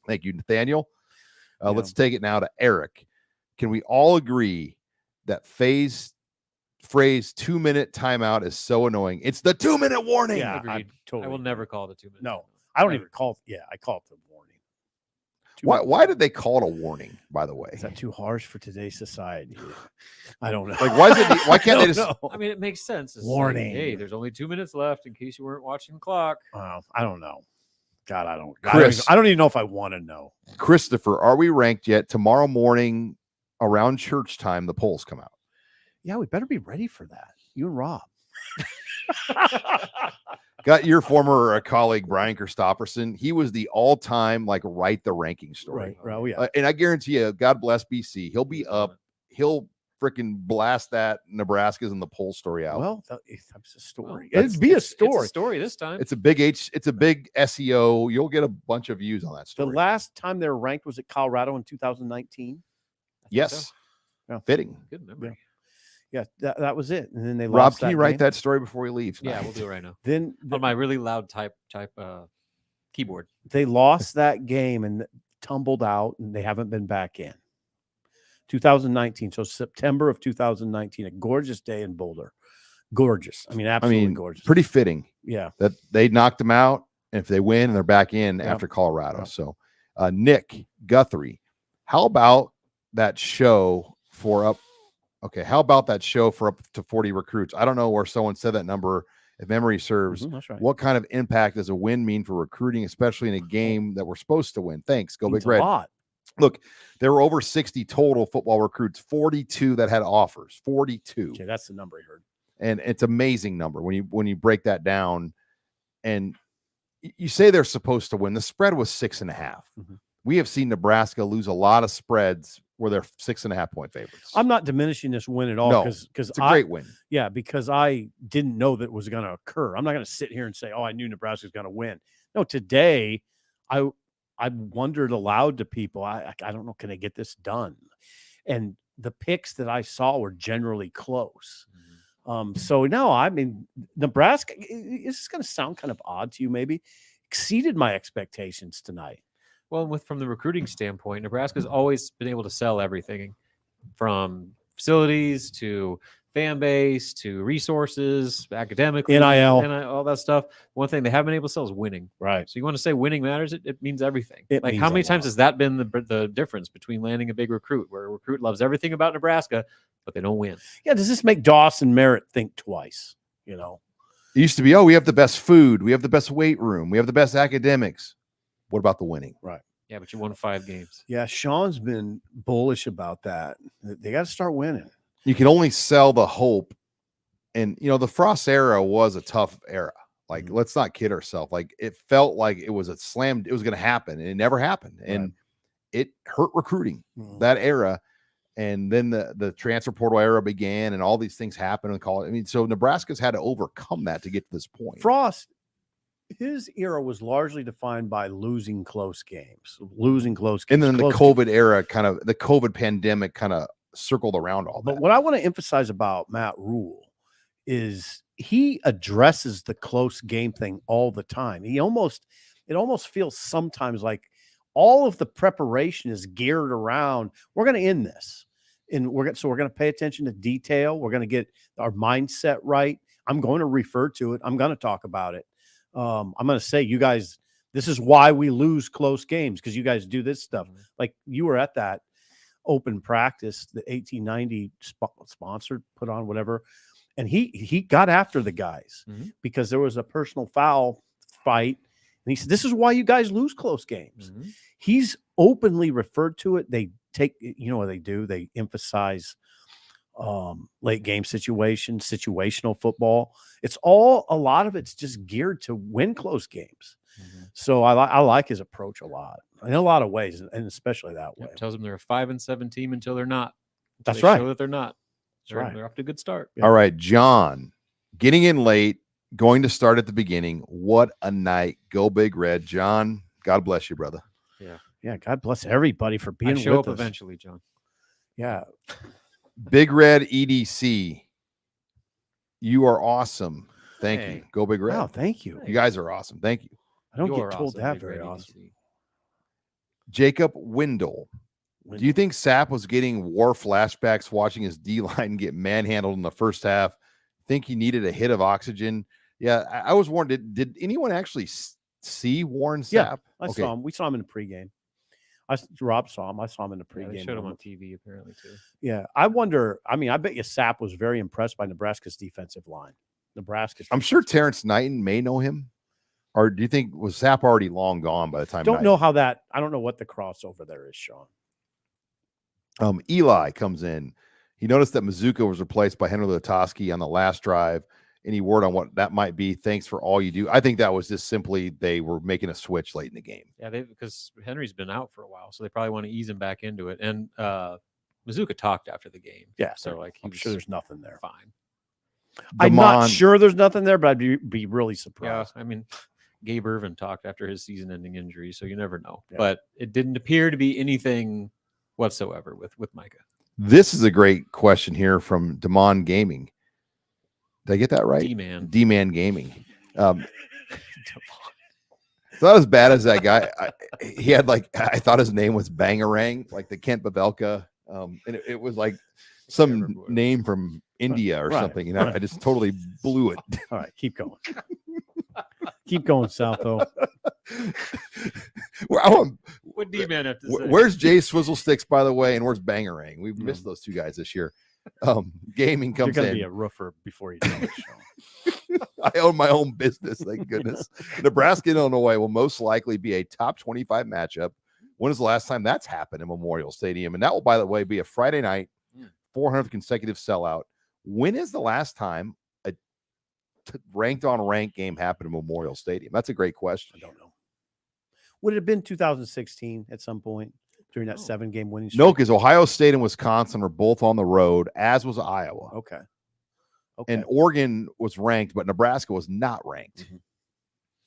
Thank you, Nathaniel. Let's take it now to Eric. Can we all agree that phrase 2-minute timeout is so annoying? It's the 2-minute warning. Yeah, Agreed. I will never call it a 2 minutes. No, I don't even call it. Yeah, I call it the warning. Why did they call it a warning, by the way? Is that too harsh for today's society? I don't know. Like, why can't they just know. I mean, it makes sense. It's Warning. Like, hey, there's only 2 minutes left in case you weren't watching the clock. I don't know. God, I don't. Chris. I don't even know if I want to know. Christopher, are we ranked yet? Tomorrow morning around church time, the polls come out. Yeah, we better be ready for that. You and Rob. Got your former colleague Brian Christopherson. He was the all-time write the ranking story. Right. Oh, yeah. And I guarantee you, God bless BC. He'll be up. He'll freaking blast that Nebraska's in the poll story out. Well, that's a story. Well, It'd be a story. It's a story this time. It's a big SEO. You'll get a bunch of views on that The story. last time they were ranked was at Colorado in 2019. Yes. So. Yeah. Fitting. Good memory. Yeah, that was it. And then they Rob, lost. can you write that story before we leave? Yeah, we'll do it right now. Then On my really loud type keyboard. they lost that game and tumbled out, and they haven't been back in. 2019, so September of 2019, a gorgeous day in Boulder. Gorgeous. I mean, absolutely gorgeous. Pretty fitting. Yeah. That they knocked them out, and if they win, they're back in after Colorado. Yep. So, Nick Guthrie, how about that show for up? Okay, how about that show for up to 40 recruits? I don't know where someone said that number. If memory serves, That's right. what kind of impact does a win mean for recruiting, especially in a game that we're supposed to win? Thanks. Go Means Big Red. a lot. Look, there were over 60 total football recruits, 42 that had offers, 42. Okay, that's the number I heard. And it's an amazing number when you break that down. And you say they're supposed to win. The spread was 6.5. we have seen Nebraska lose a lot of spreads where they're 6.5 point favorites. I'm not diminishing this win at all No, because it's a great win. Yeah, because I didn't know that it was going to occur. I'm not going to sit here and say, "Oh, I knew Nebraska was going to win." No, today I wondered aloud to people, I don't know, can they get this done? And the picks that I saw were generally close. So no, I mean, Nebraska, this is going to sound kind of odd to you, maybe, exceeded my expectations tonight. Well, from the recruiting standpoint, Nebraska's always been able to sell everything from facilities to fan base to resources, academically, NIL, all that stuff. One thing they haven't been able to sell is winning. Right. So you want to say winning matters? It means everything. It like means how many a times lot. has that been the difference between landing a big recruit, where a recruit loves everything about Nebraska, but they don't win? Yeah. Does this make Dawson Merritt think twice? You know, It used to be, we have the best food, we have the best weight room, we have the best academics. What about the winning? Right. Yeah, but you won 5 games. Yeah, Sean's been bullish about that. They got to start winning. You can only sell the hope. And, the Frost era was a tough era. Like, let's not kid ourselves. Like, it felt like it was it was going to happen, and it never happened. And it hurt recruiting, that era. And then the transfer portal era began, and all these things happened in college. I mean, so Nebraska's had to overcome that to get to this point. Frost, his era was largely defined by losing close games. And then the COVID era, the COVID pandemic kind of circled around all that. But what I want to emphasize about Matt Rule is he addresses the close game thing all the time. It almost feels sometimes like all of the preparation is geared around, we're going to end this. And we're going to pay attention to detail. We're going to get our mindset right. I'm going to refer to it. I'm going to talk about it. I'm going to say, you guys, this is why we lose close games, because you guys do this stuff. Like, you were at that open practice, the 1890 sponsored, put on, whatever. And he got after the guys because there was a personal foul fight. And he said, this is why you guys lose close games. He's openly referred to it. They take, what they do? They emphasize late game situational football. A lot of it's just geared to win close games. So I like his approach a lot in a lot of ways, and especially that way. Tells them they're a 5-7 team until they're not. That's right. Show that they're not. They're off to a good start. All right, John, getting in late, going to start at the beginning. What a night. Go Big Red. John, God bless you, brother. Yeah, God bless everybody for being show with up us. eventually, John. Yeah. Big Red EDC. You are awesome. Thank you. Go Big Red. Wow, thank you. You guys are awesome. Thank you. I don't You're get told awesome, that Big very Red often. EDC. Jacob Windle. Do you think Sapp was getting war flashbacks watching his D-line get manhandled in the first half? Think he needed a hit of oxygen? Yeah, I was warned. Did anyone actually see Warren Sapp? Yeah, I saw him. We saw him in the pregame. Rob saw him. I saw him in the pregame. They showed him on TV apparently too. Yeah, I wonder. I mean, I bet you Sapp was very impressed by Nebraska's defensive line. I'm sure Terrence Knighton may know him. Or do you think was Sapp already long gone by the time? I don't know what the crossover there is, Sean. Eli comes in. He noticed that Mazuka was replaced by Henry Lutoski on the last drive. Any word on what that might be? Thanks for all you do. I think that was just simply they were making a switch late in the game. Yeah, because Henry's been out for a while, so they probably want to ease him back into it. And Mazuka talked after the game. Yeah, so I'm sure there's nothing there. Fine. I'm not sure there's nothing there, but I'd be really surprised. Yeah, I mean, Gabe Irvin talked after his season-ending injury, so you never know. Yeah. But it didn't appear to be anything whatsoever with Micah. This is a great question here from Damon Gaming. Did I get that right? D-Man Gaming. Not as bad as that guy. He had I thought his name was Bangarang, like the Kent Pavelka. And it was like some name from India or something. I just totally blew it. All right, keep going. Keep going, Salto. What D-Man have to say? Where's Jay Swizzlesticks, by the way, and where's Bangarang? We've missed those two guys this year. Gaming comes in. You're going to be a roofer before you know it, Sean. I own my own business, thank goodness. Nebraska and Illinois will most likely be a top 25 matchup. When is the last time that's happened in Memorial Stadium? And that will, by the way, be a Friday night, 400th consecutive sellout. When is the last time a ranked on rank game happened in Memorial Stadium? That's a great question. I don't know. Would it have been 2016 at some point during that 7-game winning streak? No, because Ohio State and Wisconsin were both on the road, as was Iowa. Okay. And Oregon was ranked, but Nebraska was not ranked. Mm-hmm.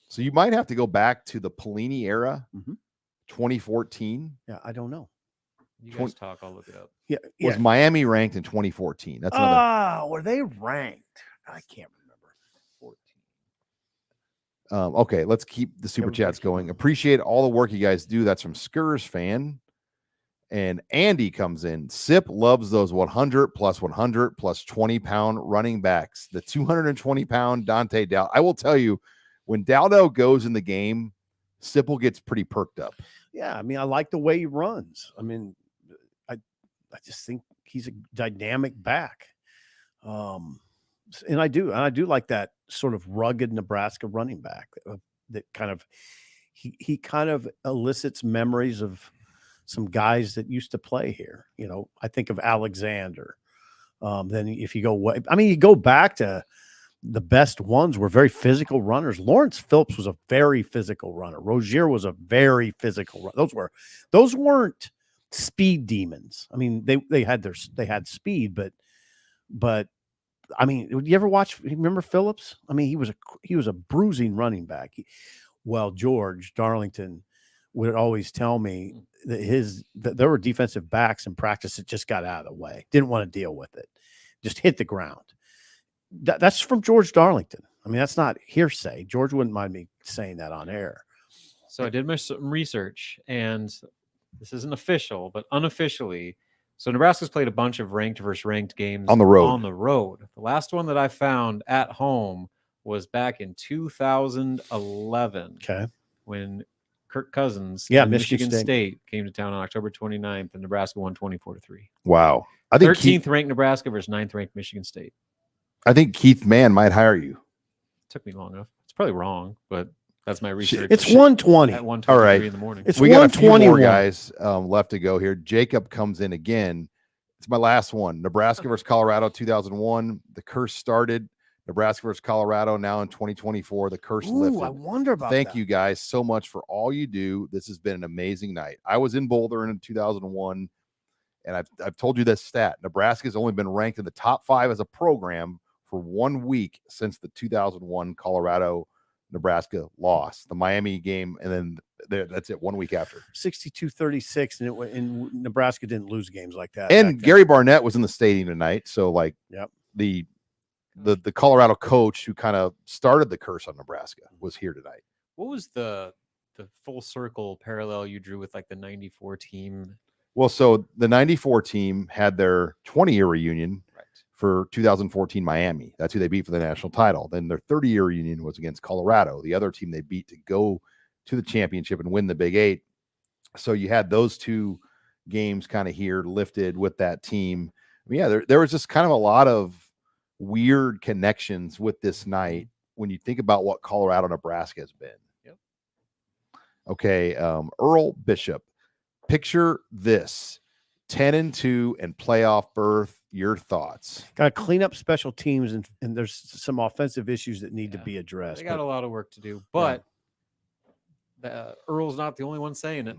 So you might have to go back to the Pelini era, Mm-hmm. 2014. Yeah, I don't know. You guys talk. I'll look it up. Yeah. Was Miami ranked in 2014? That's another. Were they ranked? I can't remember. 14. Okay, let's keep the super chats going. Appreciate all the work you guys do. That's from Skurs fan. And Andy comes in. Sip loves those 100 plus 100 plus 20-pound running backs. The 220-pound Dante Dow. I will tell you, when Dowdell goes in the game, Sipple gets pretty perked up. Yeah, I mean, I like the way he runs. I mean, I just think he's a dynamic back. And I do like that sort of rugged Nebraska running back that kind of he kind of elicits memories of some guys that used to play here. You know, I think of Alexander. Then if you you go back to the best ones were very physical runners. Lawrence Phillips was a very physical runner. Rozier was a very physical runner. Those weren't speed demons. I mean, they had speed, but I mean, would you ever remember Phillips? I mean, he was a bruising running back. George Darlington would always tell me that there were defensive backs in practice that just got out of the way, didn't want to deal with it, just hit the ground. That's from George Darlington. I mean, that's not hearsay. George wouldn't mind me saying that on air. So I did some research, and this isn't official, but unofficially. So Nebraska's played a bunch of ranked versus ranked games on the road. The last one that I found at home was back in 2011. Okay. When Kirk Cousins, Michigan State came to town on October 29th, and Nebraska won 24-3. Wow. I think 13th ranked Nebraska versus 9th ranked Michigan State. I think Keith Mann might hire you. Took me long enough. It's probably wrong, but that's my research. It's 120 at 1:23 All right. in the morning. It's we got a few 121 more guys left to go here. Jacob comes in again. It's my last one. Nebraska versus Colorado, 2001. The curse started. Nebraska versus Colorado now in 2024. The curse lifted. I wonder about Thank that. you guys so much for all you do. This has been an amazing night. I was in Boulder in 2001, and I've told you this stat. Nebraska has only been ranked in the top 5 as a program for 1 week since the 2001 Colorado-Nebraska loss, the Miami game, and then that's it. 1 week after 62-36, and Nebraska didn't lose games like that. And Gary Barnett was in the stadium tonight, so yep. the Colorado coach who kind of started the curse on Nebraska was here tonight. What was the full circle parallel you drew with the 94 team? Well, so the 94 team had their 20-year reunion for 2014 Miami. That's who they beat for the national title. Then their 30-year reunion was against Colorado, the other team they beat to go to the championship and win the Big 8. So you had those 2 games kind of here lifted with that team. I mean, yeah, there was just kind of a lot of weird connections with this night when you think about what Colorado, Nebraska has been. Yep. Okay, Earl Bishop, picture this: 10-2 and playoff berth. Your thoughts? Got to clean up special teams, and there's some offensive issues that need to be addressed. They got a lot of work to do, but Earl's not the only one saying it.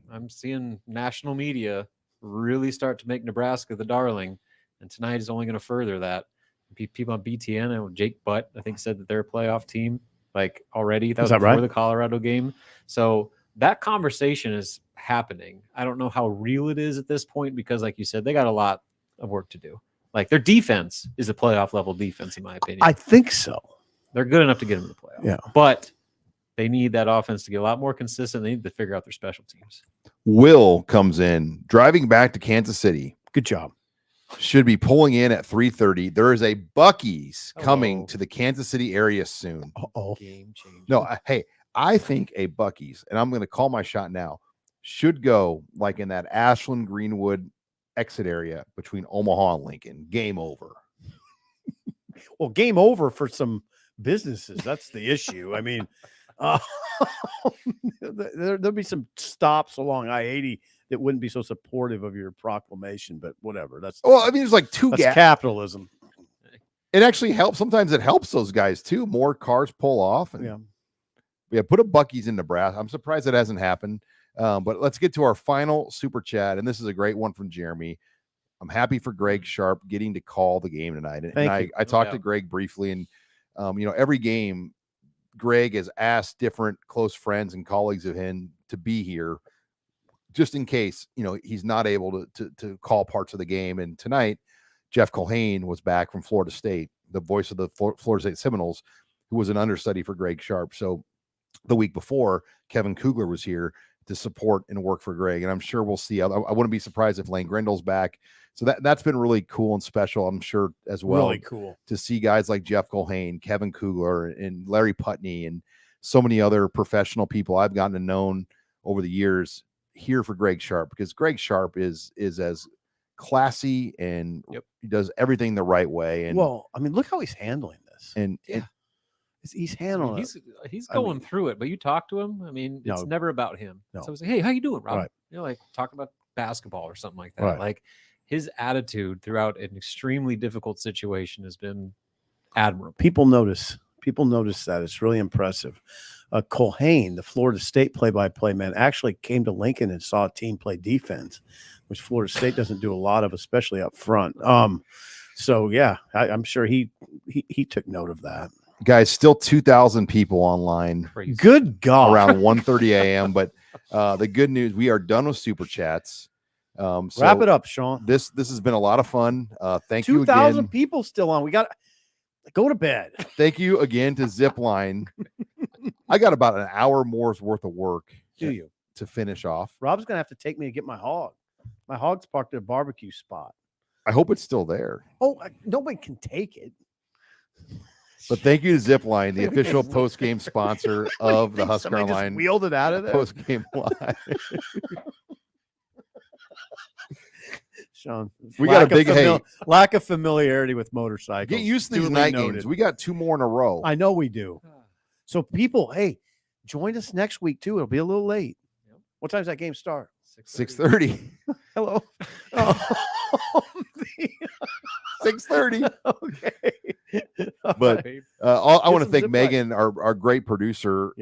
I'm seeing national media really start to make Nebraska the darling, and tonight is only going to further that. People on BTN and Jake Butt, I think, said that they're a playoff team already. That was before right? The Colorado game. So that conversation is happening. I don't know how real it is at this point because, like you said, they got a lot of work to do. Their defense is a playoff level defense, in my opinion. I think so. They're good enough to get them to the playoff. Yeah. But they need that offense to get a lot more consistent. They need to figure out their special teams. Will comes in, driving back to Kansas City. Good job. Should be pulling in at 3:30. There is a Buc-ee's coming to the Kansas City area soon. Game changer. No, I think a Buc-ee's, and I'm going to call my shot now, should go in that Ashland Greenwood exit area between Omaha and Lincoln. Game over. Well, game over for some businesses. That's the issue. I mean, there'll be some stops along I-80 that wouldn't be so supportive of your proclamation, but whatever. That's there's 2 that's capitalism. It actually helps. Sometimes it helps those guys too. More cars pull off. And, Yeah, put a Buc-ee's in Nebraska. I'm surprised that hasn't happened. But let's get to our final super chat, and this is a great one from Jeremy. I'm happy for Greg Sharp getting to call the game tonight. And I talked to Greg briefly, and every game, Greg has asked different close friends and colleagues of him to be here, just in case he's not able to call parts of the game. And tonight, Jeff Culhane was back from Florida State, the voice of the Florida State Seminoles, who was an understudy for Greg Sharp. So the week before, Kevin Kugler was here to support and work for Greg. And I'm sure we'll see. I wouldn't be surprised if Lane Grendel's back. So that's been really cool and special, I'm sure, as well. Really cool to see guys like Jeff Culhane, Kevin Kugler, and Larry Putney, and so many other professional people I've gotten to know over the years here for Greg Sharp, because Greg Sharp is as classy, and he does everything the right way. And well, I mean, look how he's handling this. And he's handling he's going through it, but you talk to him. I mean, it's never about him. No. So it's like, hey, how you doing, Rob? Right. Like talking about basketball or something like that. Right. Like his attitude throughout an extremely difficult situation has been admirable. People notice that. It's really impressive. Culhane, the Florida State play-by-play man, actually came to Lincoln and saw a team play defense, which Florida State doesn't do a lot of, especially up front. So yeah, I'm sure he took note of that. Guys, still 2,000 people online. Crazy. Good God. Around 1:30 a.m. But the good news, we are done with super chats. So wrap it up, Sean. This has been a lot of fun. Thank you again. 2,000 people still on. We got to go to bed. Thank you again to Zipline. I got about an hour more's worth of work to finish off. Rob's gonna have to take me to get my hog. My hog's parked at a barbecue spot. I hope it's still there. Oh, nobody can take it. But thank you to Zipline, the official post-game sponsor of the Husker Online. Wheeled it out of there. Post-game live. Sean, we got a big lack of familiarity with motorcycles. Get used to these night games. We got 2 more in a row. I know we do. So people, hey, join us next week too. It'll be a little late. Yep. What time does that game start? 6:30. Hello. 6:30. Okay. But I want to thank Megan, our great producer,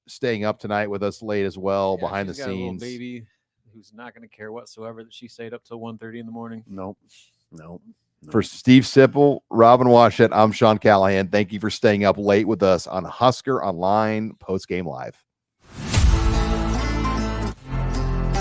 staying up tonight with us late as well, behind the scenes. A little baby who's not going to care whatsoever that she stayed up till 1:30 in the morning. Nope. For Steve Sipple, Robin Washett, I'm Sean Callahan. Thank you for staying up late with us on Husker Online Post Game Live.